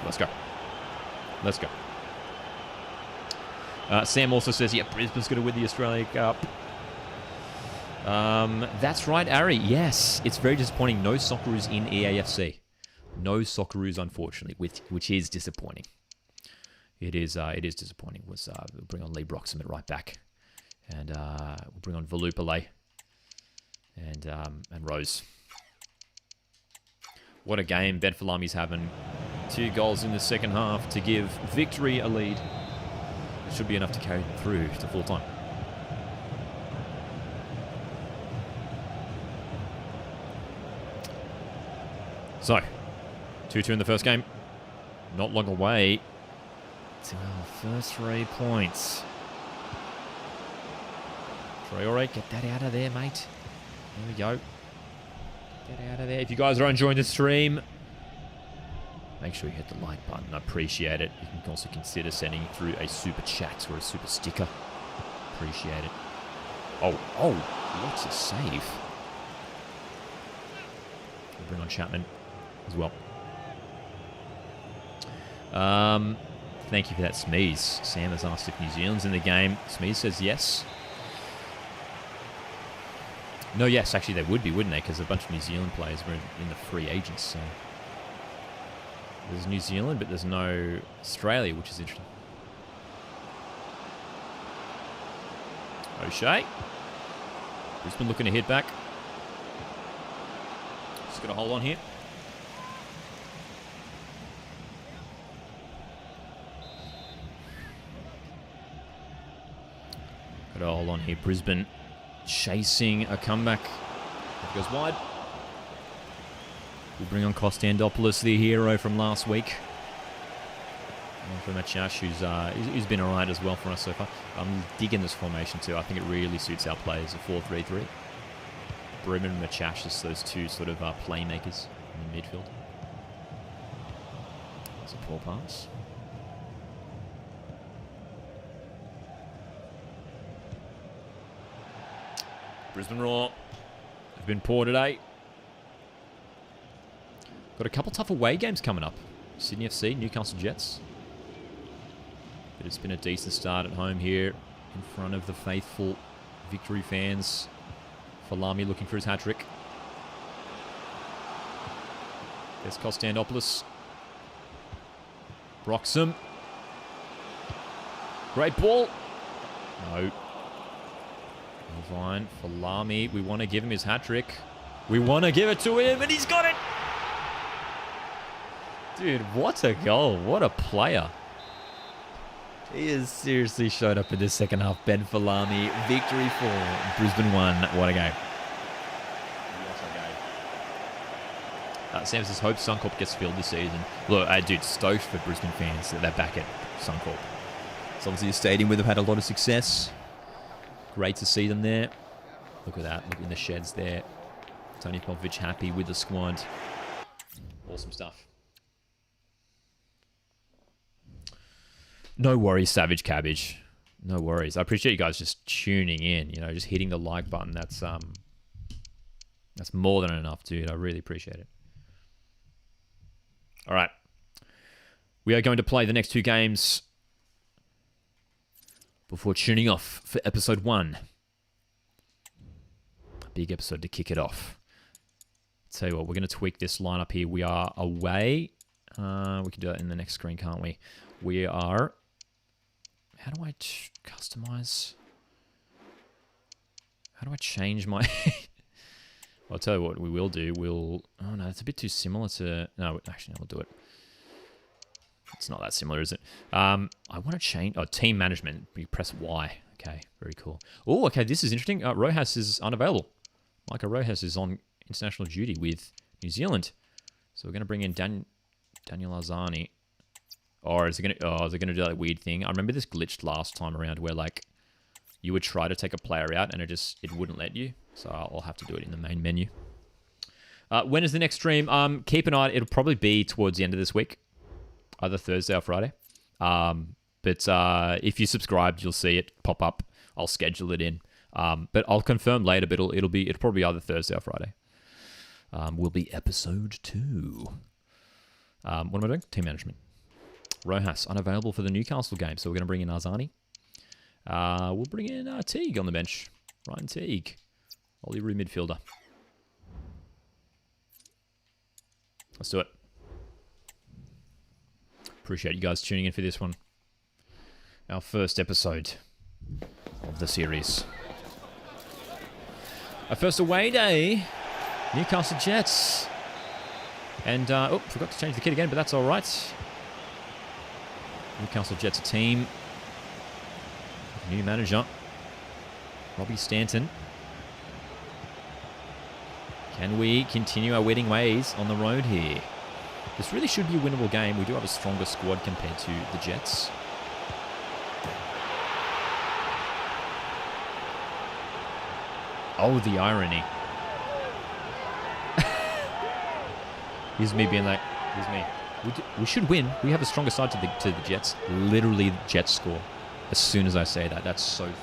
Let's go. Let's go. Sam also says, yeah, Brisbane's going to win the Australia Cup. That's right, Ari. Yes, it's very disappointing. No Socceroos in EAFC. No Socceroos, unfortunately, which is disappointing. It is disappointing. We'll bring on Lee Broxham right back, and we'll bring on Valupale and Rose. What a game Ben Falami's having. 2 goals in the second half to give Victory a lead. It should be enough to carry them through to full time. So, 2-2 in the first game. Not long away to our first 3 points. Traore, get that out of there, mate. There we go. Get out of there. If you guys are enjoying the stream, make sure you hit the like button. I appreciate it. You can also consider sending through a super chat or a super sticker. Appreciate it. Oh, what's a save? We'll bring on Chapman as well. Thank you for that, Smeeze. Sam has asked if New Zealand's in the game. Smeeze says yes. No, yes, actually they would be, wouldn't they? Because a bunch of New Zealand players were in the free agents. So there's New Zealand, but there's no Australia, which is interesting. O'Shea. Brisbane looking to hit back. Just got to hold on here. Got to hold on here. Brisbane chasing a comeback. It goes wide. We'll bring on Kostandopoulos, the hero from last week. And for Machash, who's been alright as well for us so far. I'm digging this formation too. I think it really suits our players, a 4-3-3. Brimmer and Machash is those two sort of playmakers in the midfield. It's a poor pass. Brisbane Roar have been poor today. Got a couple tough away games coming up. Sydney FC, Newcastle Jets. But it's been a decent start at home here in front of the faithful Victory fans. Falami looking for his hat-trick. There's Kostandopoulos. Broxham. Great ball. No. Fine. Falami, we want to give him his hat-trick. We want to give it to him, and he's got it! Dude, what a goal. What a player. He has seriously showed up in this second half. Ben Falami, Victory 4, Brisbane 1. What a game. Sam says, hope Suncorp gets filled this season. Look, dude, stoked for Brisbane fans that they're back at Suncorp. It's obviously a stadium where they've had a lot of success. Great to see them there. Look at that. Look in the sheds there. Tony Popovich happy with the squad. Awesome stuff. No worries, Savage Cabbage. No worries. I appreciate you guys just tuning in. You know, just hitting the like button. That's more than enough, dude. I really appreciate it. All right. We are going to play the next 2 games before tuning off for episode 1. A big episode to kick it off. Tell you what, we're going to tweak this lineup here. We are away. We can do that in the next screen, can't we? We are... How do I customize? How do I change my... Well, I'll tell you what we will do. We'll... Oh, no, it's a bit too similar to... No, actually, no, we'll do it. It's not that similar, is it? I want to change... Oh, team management. You press Y. Okay, very cool. Oh, okay, this is interesting. Rojas is unavailable. Micah Rojas is on international duty with New Zealand. So we're going to bring in Daniel Arzani. Or is it going to do that weird thing? I remember this glitched last time around where, like, you would try to take a player out and it wouldn't let you. So I'll have to do it in the main menu. When is the next stream? Keep an eye. It'll probably be towards the end of this week, either Thursday or Friday. But if you subscribed, you'll see it pop up. I'll schedule it in. But I'll confirm later. But it'll probably either Thursday or Friday. Will be episode 2. What am I doing? Team management. Rojas unavailable for the Newcastle game, so we're going to bring in Arzani. We'll bring in Teague on the bench. Ryan Teague. Olyrood midfielder. Let's do it. Appreciate you guys tuning in for this one. Our first episode of the series. Our first away day. Newcastle Jets. And, forgot to change the kit again, but that's all right. Newcastle Jets a team. New manager. Robbie Stanton. Can we continue our winning ways on the road here? This really should be a winnable game. We do have a stronger squad compared to the Jets. Oh, the irony. Here's me being like, here's me. We should win. We have a stronger side to the Jets. Literally, the Jets score. As soon as I say that. That's so fun.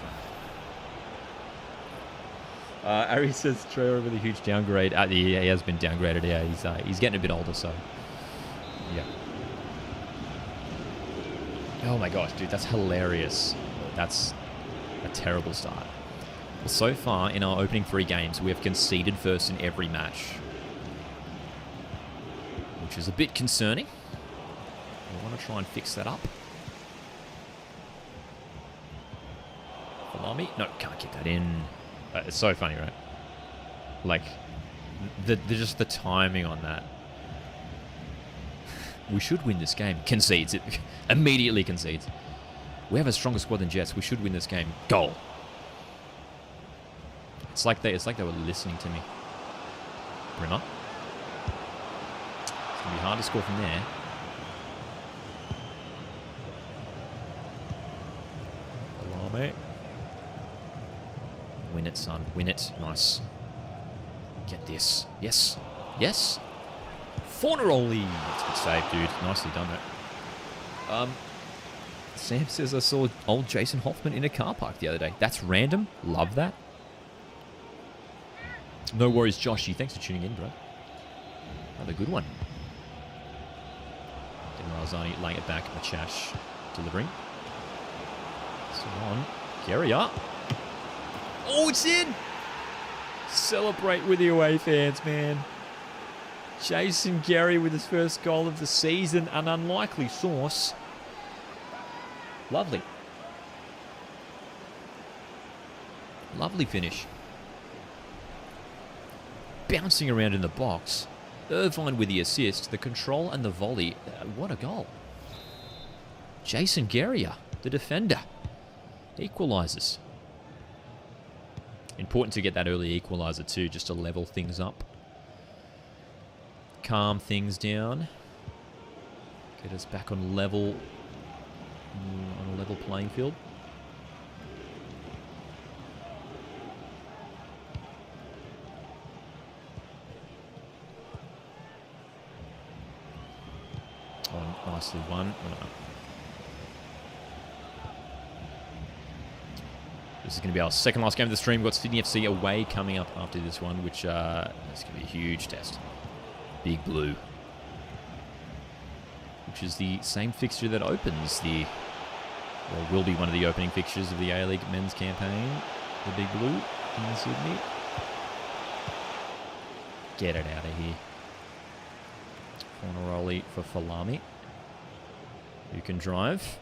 Ari says Trevor with a huge downgrade. He has been downgraded. Yeah, he's getting a bit older, so yeah. Oh my gosh, dude, that's hilarious. That's a terrible start. Well, so far in our opening 3 games, we have conceded first in every match, which is a bit concerning. We want to try and fix that up. Follow me? No, can't get that in. It's so funny, right? Like, just the timing on that. We should win this game. Concedes it. Immediately concedes. We have a stronger squad than Jets. We should win this game. Goal. It's like they were listening to me. Brimmer. It's gonna be hard to score from there. Alarme. Win it, son. Win it. Nice. Get this. Yes. Yes. Forneroli. That's a good save, dude. Nicely done that. Sam says I saw old Jason Hoffman in a car park the other day. That's random. Love that. No worries, Joshy. Thanks for tuning in, bro. Another good one. Arzani laying it back. Machash delivering. Still on. Guerrier. Oh, it's in! Celebrate with the away fans, man. Jason Gary with his first goal of the season. An unlikely source. Lovely. Lovely finish. Bouncing around in the box. Irvine with the assist, the control and the volley. What a goal. Jason Guerrier, the defender, equalises. Important to get that early equaliser too, just to level things up. Calm things down. Get us back on a level playing field. Oh, nicely won. This is going to be our second last game of the stream. We've got Sydney FC away coming up after this one, which is going to be a huge test. Big Blue. which is the same fixture that opens the, or will be one of the opening fixtures of the A-League men's campaign, the Big Blue in Sydney. Get it out of here. Fornaroli for Falami, who can drive.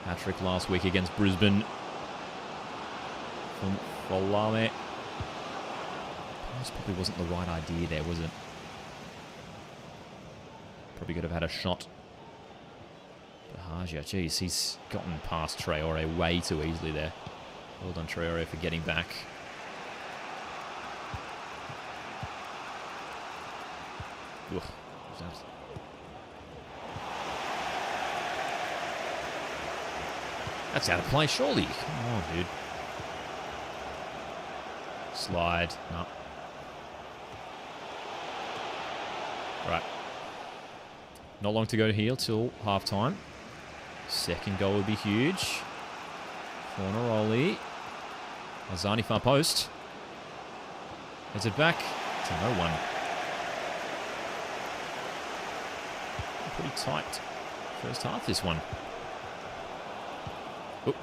Hat-trick last week against Brisbane from Falami. This probably wasn't the right idea there, was it? Probably could have had a shot. But Haja, geez, he's gotten past Traore way too easily there. Well done, Traore, for getting back. Ugh. That's out of play, surely. Come on, dude. Slide. No. Right. Not long to go here till half-time. Second goal would be huge. Fornaroli. Azani far post. Heads it back to no one. Pretty tight first half, this one. Oh.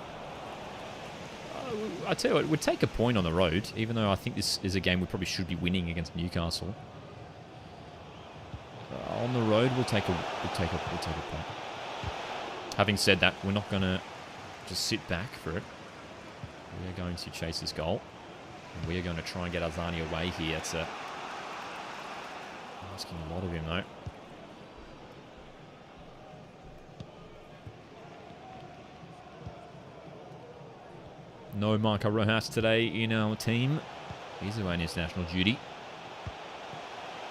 I tell you what, we'd take a point on the road, even though I think this is a game we probably should be winning against Newcastle. On the road, we'll take a point. Having said that, we're not going to just sit back for it. We are going to chase this goal. And we are going to try and get Azani away here. It's asking a lot of him, though. No Marco Rojas today in our team. He's away on international duty.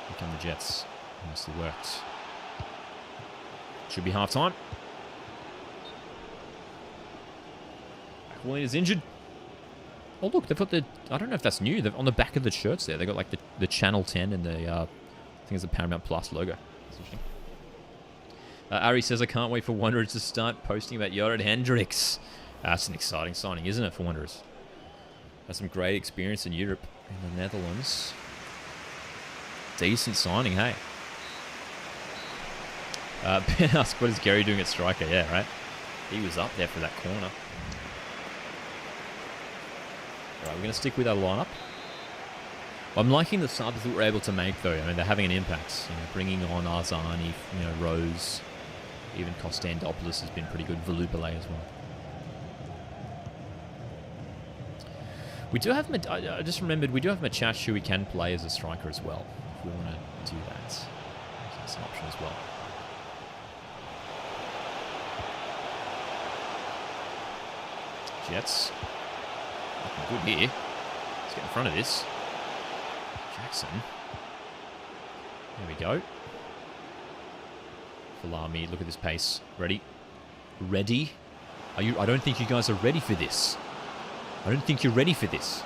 Here come the Jets. Nicely worked. Should be half-time. Willian is injured. Oh, look, they've got the... I don't know if that's new. They've, on the back of the shirts there, they've got like the Channel 10 and the... I think it's the Paramount Plus logo. That's interesting. Ari says, I can't wait for Wanderers to start posting about Jorrit Hendricks. That's an exciting signing, isn't it, for Wanderers? Has some great experience in Europe, in the Netherlands. Decent signing, hey. Ben asked, what is Gary doing at striker? Yeah, right? He was up there for that corner. Right, we're going to stick with our lineup. I'm liking the subs that we're able to make, though. I mean, they're having an impact. You know, bringing on Arzani, Rose, even Kostandopoulos has been pretty good. Volubile as well. We do have... I just remembered, we do have Machash who we can play as a striker as well, if we want to do that. That's an option as well. Jets. Looking good here. Let's get in front of this. Jackson. There we go. Falami, look at this pace. Ready? Ready? Are you? I don't think you guys are ready for this. I don't think you're ready for this.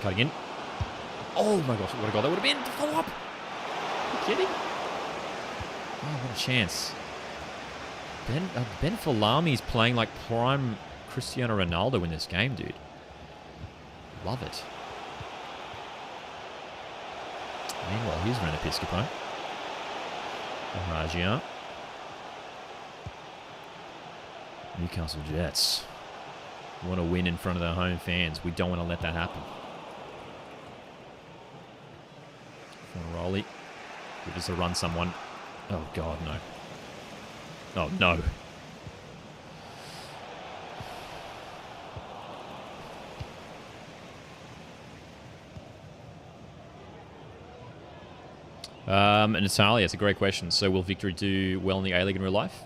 Cutting in. Oh my gosh, what a goal that would have been. Follow up. Are you kidding? Oh, what a chance. Ben Falami's playing like prime Cristiano Ronaldo in this game, dude. Love it. Meanwhile, here's Ren Episcopo. Ohajia. Newcastle Jets. Want to win in front of their home fans. We don't want to let that happen. Fornaroli. Give us a run, someone. Oh, God, no. Oh, no. Natalia, it's a great question. So will Victory do well in the A-League in real life?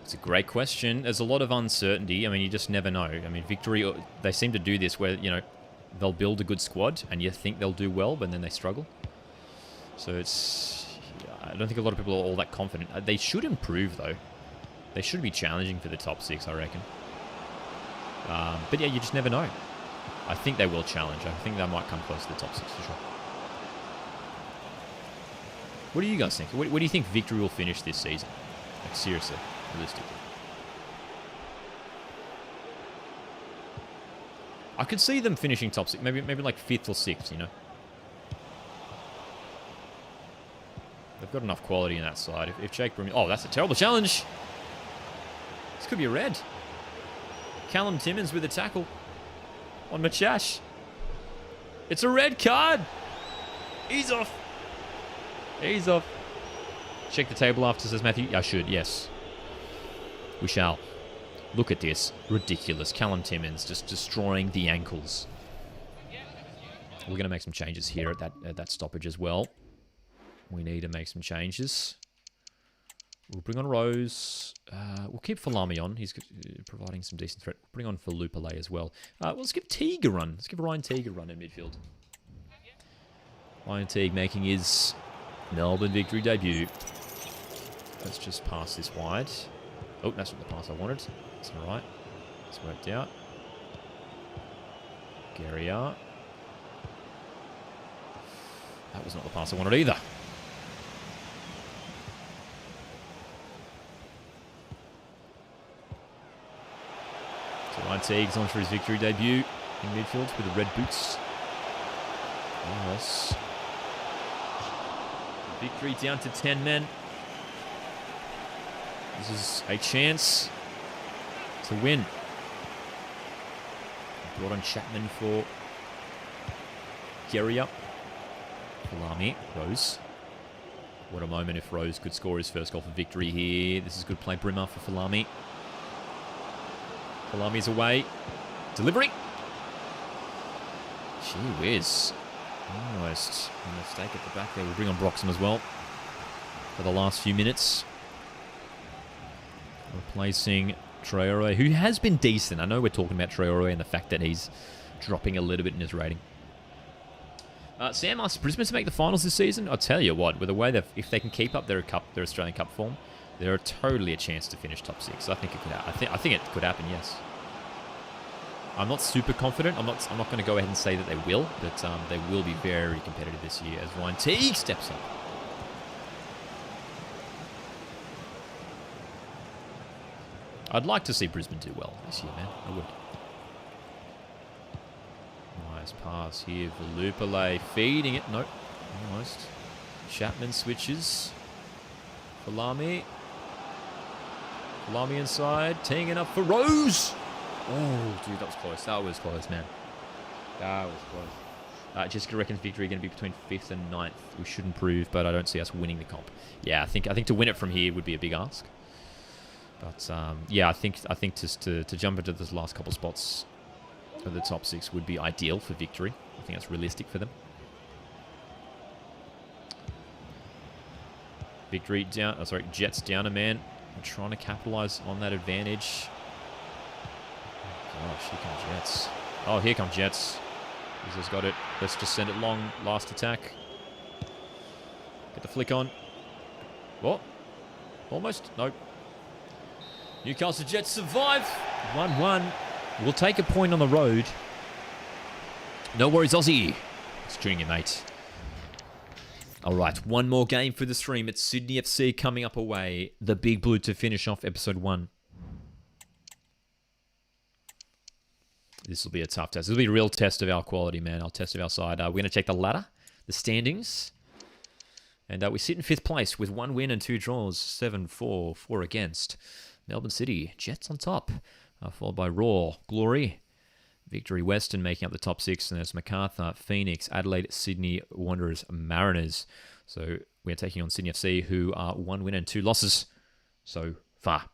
It's a great question. There's a lot of uncertainty. I mean, you just never know. I mean, Victory, they seem to do this where, they'll build a good squad and you think they'll do well, but then they struggle. So it's... I don't think a lot of people are all that confident. They should improve, though. They should be challenging for the top 6, I reckon. But yeah, you just never know. I think they will challenge. I think they might come close to the top 6 for sure. What do you guys think? Where do you think Victory will finish this season? Like, seriously, realistically. I could see them finishing top 6, maybe like 5th or 6th, They've got enough quality in that side. If Jake Broom... Oh, that's a terrible challenge. This could be a red. Callum Timmins with a tackle on Machash. It's a red card. He's off. He's off. Check the table after, says Matthew. I should, yes. We shall. Look at this. Ridiculous. Callum Timmins just destroying the ankles. We're going to make some changes here at that stoppage as well. We need to make some changes. We'll bring on Rose. We'll keep Falami on. He's providing some decent threat. We'll bring on Falupale as well. Let's give Teague a run. Let's give Ryan Teague a run in midfield. Ryan Teague making his Melbourne Victory debut. Let's just pass this wide. Oh, that's not the pass I wanted. It's all right. It's worked out. Guerrier. That was not the pass I wanted either. So Ryan Teague's on for his Victory debut in midfield with the red boots. Yes. Victory down to 10 men. This is a chance to win. Brought on Chapman for Guerrier. Falami, Rose. What a moment if Rose could score his first goal for Victory here. This is good play, Brimmer, for Falami. Falami's away. Delivery. Gee whiz. Almost a mistake at the back there. We'll bring on Broxham as well for the last few minutes. Replacing Traore, who has been decent. I know we're talking about Traore and the fact that he's dropping a little bit in his rating. Sam asks Brisbane to make the finals this season. I'll tell you what, with the way that if they can keep up their Australian Cup form, they're totally a chance to finish top 6. I think it could. I think it could happen. Yes. I'm not super confident. I'm not going to go ahead and say that they will, but they will be very competitive this year as Ryan Teague steps up. I'd like to see Brisbane do well this year, man. I would. Nice pass here for Lupale. Feeding it. Nope. Almost. Chapman switches. Falami. Falami inside. Teeing it up for Rose. Oh, dude, that was close. That was close, man. That was close. Jessica reckons Victory going to be between 5th and 9th. We should improve, but I don't see us winning the comp. Yeah, I think to win it from here would be a big ask. But yeah, I think just to jump into those last couple spots of the top 6 would be ideal for Victory. I think that's realistic for them. Victory down. Oh, sorry, Jets down a man. I'm trying to capitalize on that advantage. Gosh, here come Jets. Oh, here come Jets. He's just got it. Let's just send it long. Last attack. Get the flick on. What? Almost. Nope. Newcastle Jets survive. 1-1. We'll take a point on the road. No worries, Aussie. It's tuning you, mate. All right, one more game for the stream. It's Sydney FC coming up away. The Big Blue to finish off episode 1. This will be a tough test. This will be a real test of our quality, man. Our test of our side. We're going to check the ladder, the standings. And we sit in 5th place with 1 win and 2 draws. 7-4, 4 against. Melbourne City, Jets on top. Followed by Raw, Glory, Victory, Western making up the top 6. And there's MacArthur, Phoenix, Adelaide, Sydney, Wanderers, Mariners. So we're taking on Sydney FC, who are 1 win and 2 losses so far.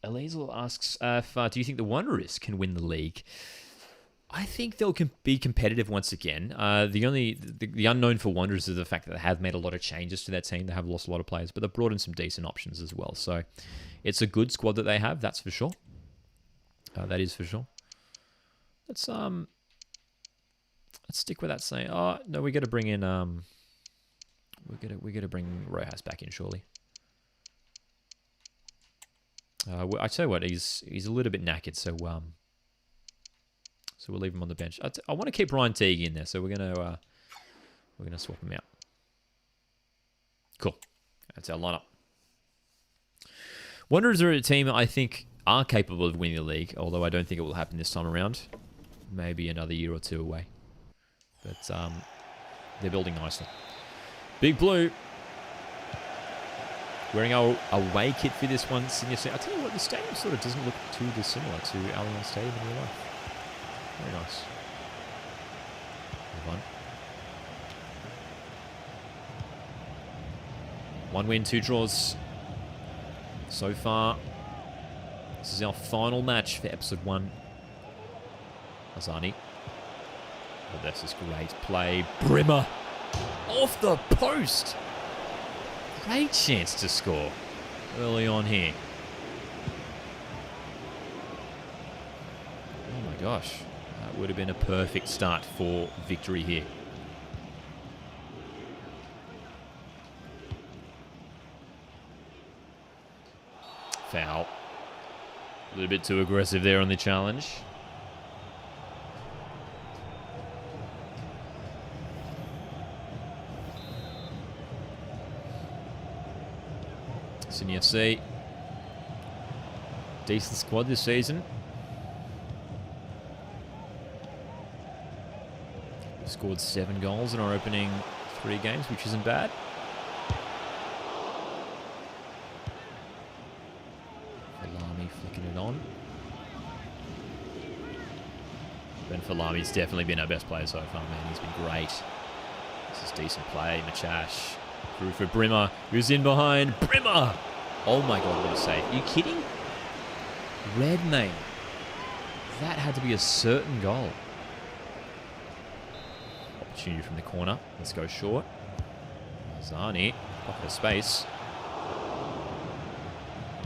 Elizel asks, do you think the Wanderers can win the league? I think they'll be competitive once again. The unknown for Wanderers is the fact that they have made a lot of changes to their team. They have lost a lot of players, but they've brought in some decent options as well. So it's a good squad that they have, that's for sure. That is for sure. Let's stick with that saying. Oh no, we got to bring in we got to bring Rojas back in surely. I tell you what, he's a little bit knackered, so we'll leave him on the bench. I want to keep Ryan Teague in there, so we're gonna swap him out. Cool, that's our lineup. Wanderers are a team I think are capable of winning the league, although I don't think it will happen this time around. Maybe another year or 2 away, but they're building nicely. Big Blue. Wearing our away kit for this one. Senior I'll tell you what, the stadium sort of doesn't look too dissimilar to Allianz Stadium in real life. Very nice. Move on. 1 win, 2 draws. So far, this is our final match for episode 1. Azani. Oh, this is great play. Brimmer off the post. Great chance to score early on here. Oh my gosh. That would have been a perfect start for victory here. Foul. A little bit too aggressive there on the challenge. Sydney FC. Decent squad this season. We've scored 7 goals in our opening 3 games, which isn't bad. Flicking it on. Ben Falami's definitely been our best player so far, man. He's been great. This is decent play. Machash through for Brimmer, who's in behind. Brimmer! Oh my god, what a save. Are you kidding? Redmayne. That had to be a certain goal. Opportunity from the corner. Let's go short. Zani, pocket of space.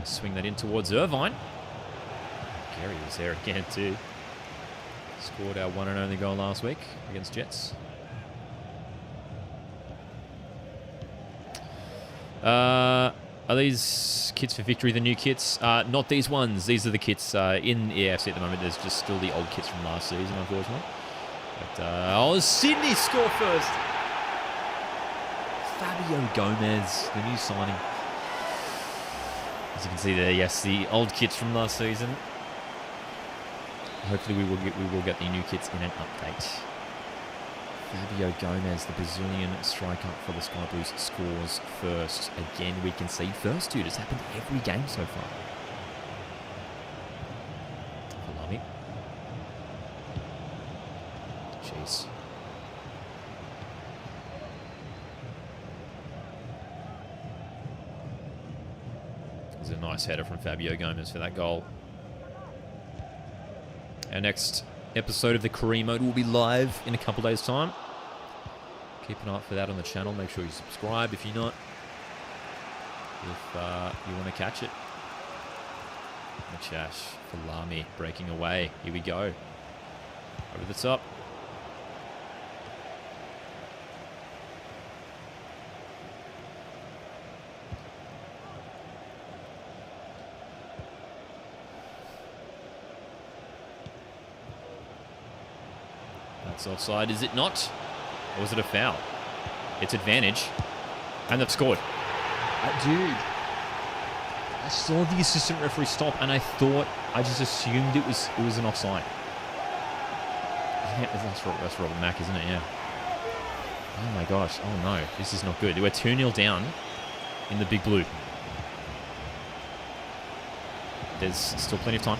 Swing that in towards Irvine. Gary was there again too. Scored our one and only goal last week against Jets. Are these kits for victory the new kits? Not these ones. These are the kits in EAFC at the moment. There's just still the old kits from last season, unfortunately. But, oh, Sydney score first. Fabio Gomez, the new signing. As you can see there, yes, the old kits from last season. Hopefully we will get the new kits in an update. Fabio Gomez, the Brazilian striker for the Sky Blues, scores first. Again, we concede first, dude. It's happened every game so far. Falami. Jeez. There's a nice header from Fabio Gomez for that goal. Our next episode of the Career Mode will be live in a couple days' time. Keep an eye out for that on the channel. Make sure you subscribe if you're not. If you want to catch it. Machash, Falami breaking away. Here we go. Over the top. That's offside, is it not? Or was it a foul? It's advantage. And they've scored. Dude. I saw the assistant referee stop and I just assumed it was an offside. Yeah, that's Robert Mack, isn't it? Yeah. Oh my gosh. Oh no. This is not good. We're 2-0 down in the Big Blue. There's still plenty of time.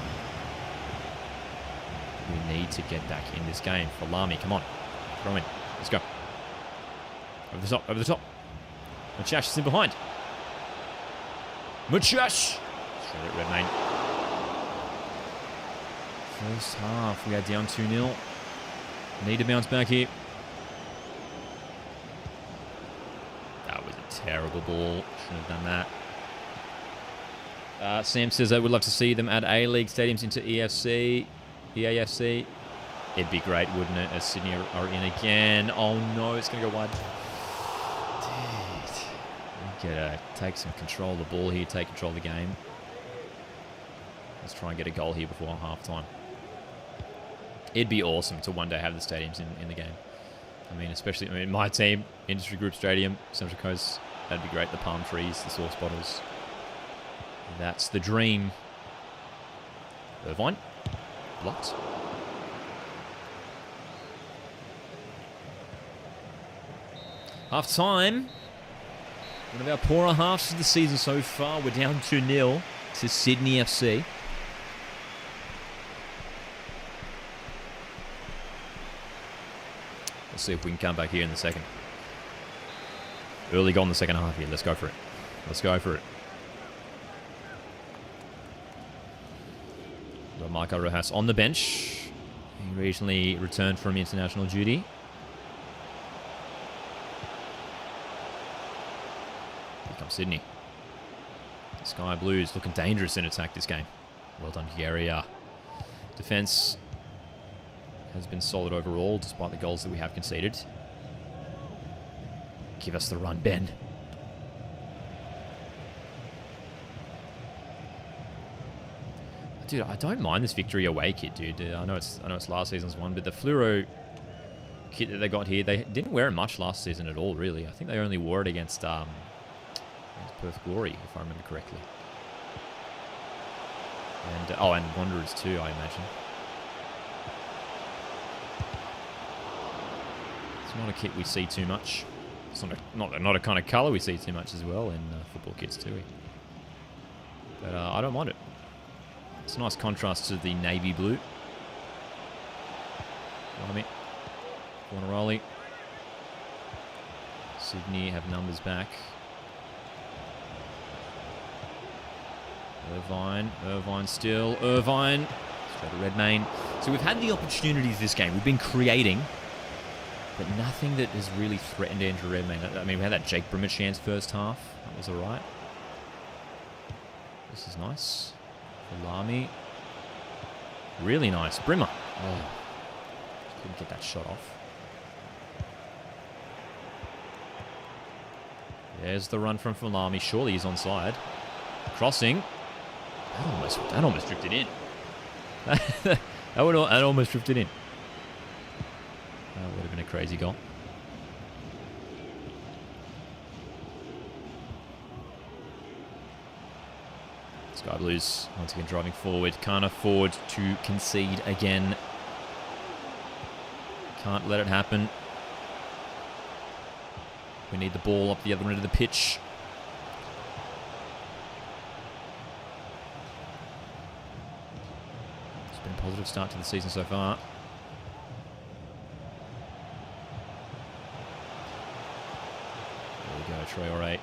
We need to get back in this game. Falami, come on. Throw in. Let's go. Over the top, over the top. Machash is in behind. Machash! Straight at Redmayne. First half, we are down 2-0. Need to bounce back here. That was a terrible ball. Shouldn't have done that. Sam says I would love to see them add A-League stadiums into EAFC. It'd be great, wouldn't it, as Sydney are in again. Oh no, it's going to go wide. Dude. We gotta take some control of the ball here, take control of the game. Let's try and get a goal here before half-time. It'd be awesome to one day have the stadiums in the game. I mean, especially my team, Industry Group Stadium, Central Coast, that'd be great. The palm trees, the sauce bottles. That's the dream. Irvine. Blocked. Half time. One of our poorer halves of the season so far. We're down 2-0 to Sydney FC. We'll see if we can come back here in the second. Early goal in the second half here. Let's go for it. Let's go for it. Got Marco Rojas on the bench. He recently returned from international duty. Here comes Sydney. The Sky Blues looking dangerous in attack this game. Well done, Garia. Defense has been solid overall, despite the goals that we have conceded. Give us the run, Ben. Dude, I don't mind this Victory away kit, dude. I know it's last season's one, but the fluoro kit that they got here, they didn't wear it much last season at all, really. I think they only wore it against Perth Glory, if I remember correctly. And and Wanderers too, I imagine. It's not a kit we see too much. It's not a kind of colour we see too much as well in football kits too. But I don't mind it. It's a nice contrast to the navy blue. Warneroli. Sydney have numbers back. Irvine still. Irvine. Straight to Redmayne. So we've had the opportunities this game. We've been creating, but nothing that has really threatened Andrew Redmayne. I mean, we had that Jake Brimmer chance first half. That was alright. This is nice. Lamy. Really nice. Brimmer. Oh. Couldn't get that shot off. There's the run from Falami. Surely he's onside. Crossing. That almost drifted in. that almost drifted in. That would have been a crazy goal. Sky Blues once again driving forward. Can't afford to concede again. Can't let it happen. We need the ball up the other end of the pitch. It's been a positive start to the season so far. There we go, Traore.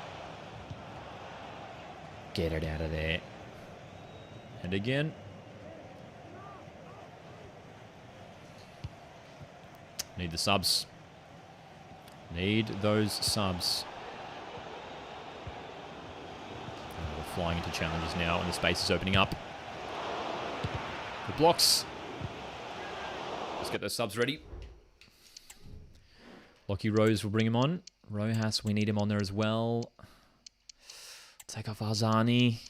Get it out of there. And again. Need the subs. Need those subs. And we're flying into challenges now, and the space is opening up. The blocks. Let's get those subs ready. Lockie Rose will bring him on. Rojas, we need him on there as well. Take off Arzani.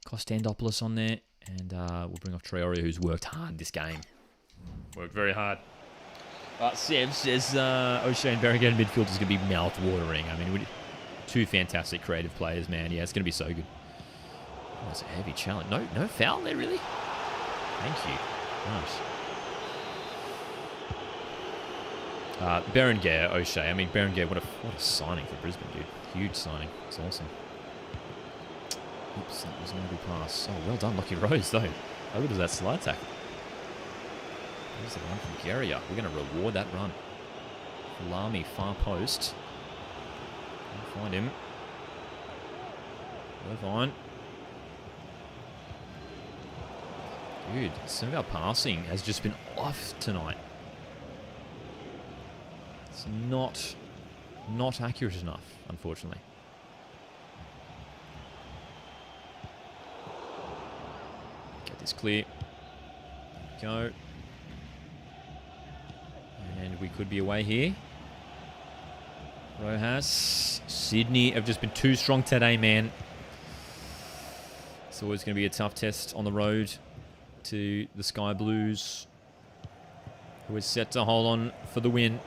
Kostandopoulos on there. And we'll bring off Traore, who's worked hard this game. Worked very hard. Sev says O'Shea and Berrigan in midfield is going to be mouth-watering. I mean, two fantastic creative players, man. Yeah, it's going to be so good. Oh, that's a heavy challenge. No foul there, really? Thank you. Nice. Berenguer, O'Shea. I mean, Berenguer, what a signing for Brisbane, dude. Huge signing. It's awesome. Oops, that was an ugly pass. Oh, well done, Lockie Rose, though. How good was that slide tackle? There's the run from Garia. We're going to reward that run. Lamy, far post. Can't find him. Irvine. Dude, some of our passing has just been off tonight. It's not accurate enough, unfortunately. Get this clear. Go. And we could be away here. Rojas. Sydney have just been too strong today, man. It's always going to be a tough test on the road to the Sky Blues, who is set to hold on for the win.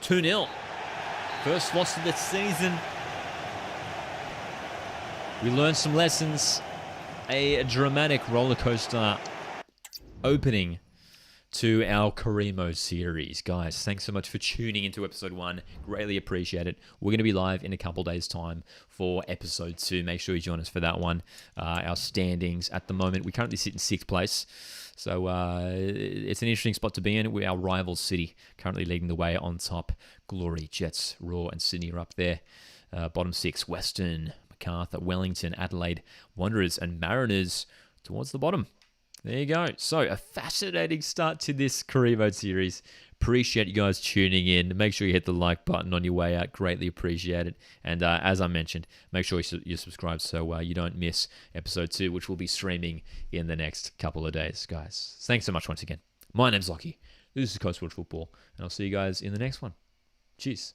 2-0. First loss of the season. We learned some lessons. A dramatic roller coaster opening to our career mode series. Guys, thanks so much for tuning into episode 1. Greatly appreciate it. We're going to be live in a couple days' time for episode 2. Make sure you join us for that one. Our standings at the moment, we currently sit in 6th place. So it's an interesting spot to be in. We're our rival City currently leading the way on top. Glory, Jets, Raw, and Sydney are up there. Bottom 6, Western, Macarthur, Wellington, Adelaide, Wanderers, and Mariners towards the bottom. There you go. So a fascinating start to this career mode series. Appreciate you guys tuning in. Make sure you hit the like button on your way out. Greatly appreciate it. And as I mentioned, make sure you subscribe so you don't miss episode 2, which will be streaming in the next couple of days, guys. Thanks so much once again. My name's Lockie. This is Coastal Football, and I'll see you guys in the next one. Cheers.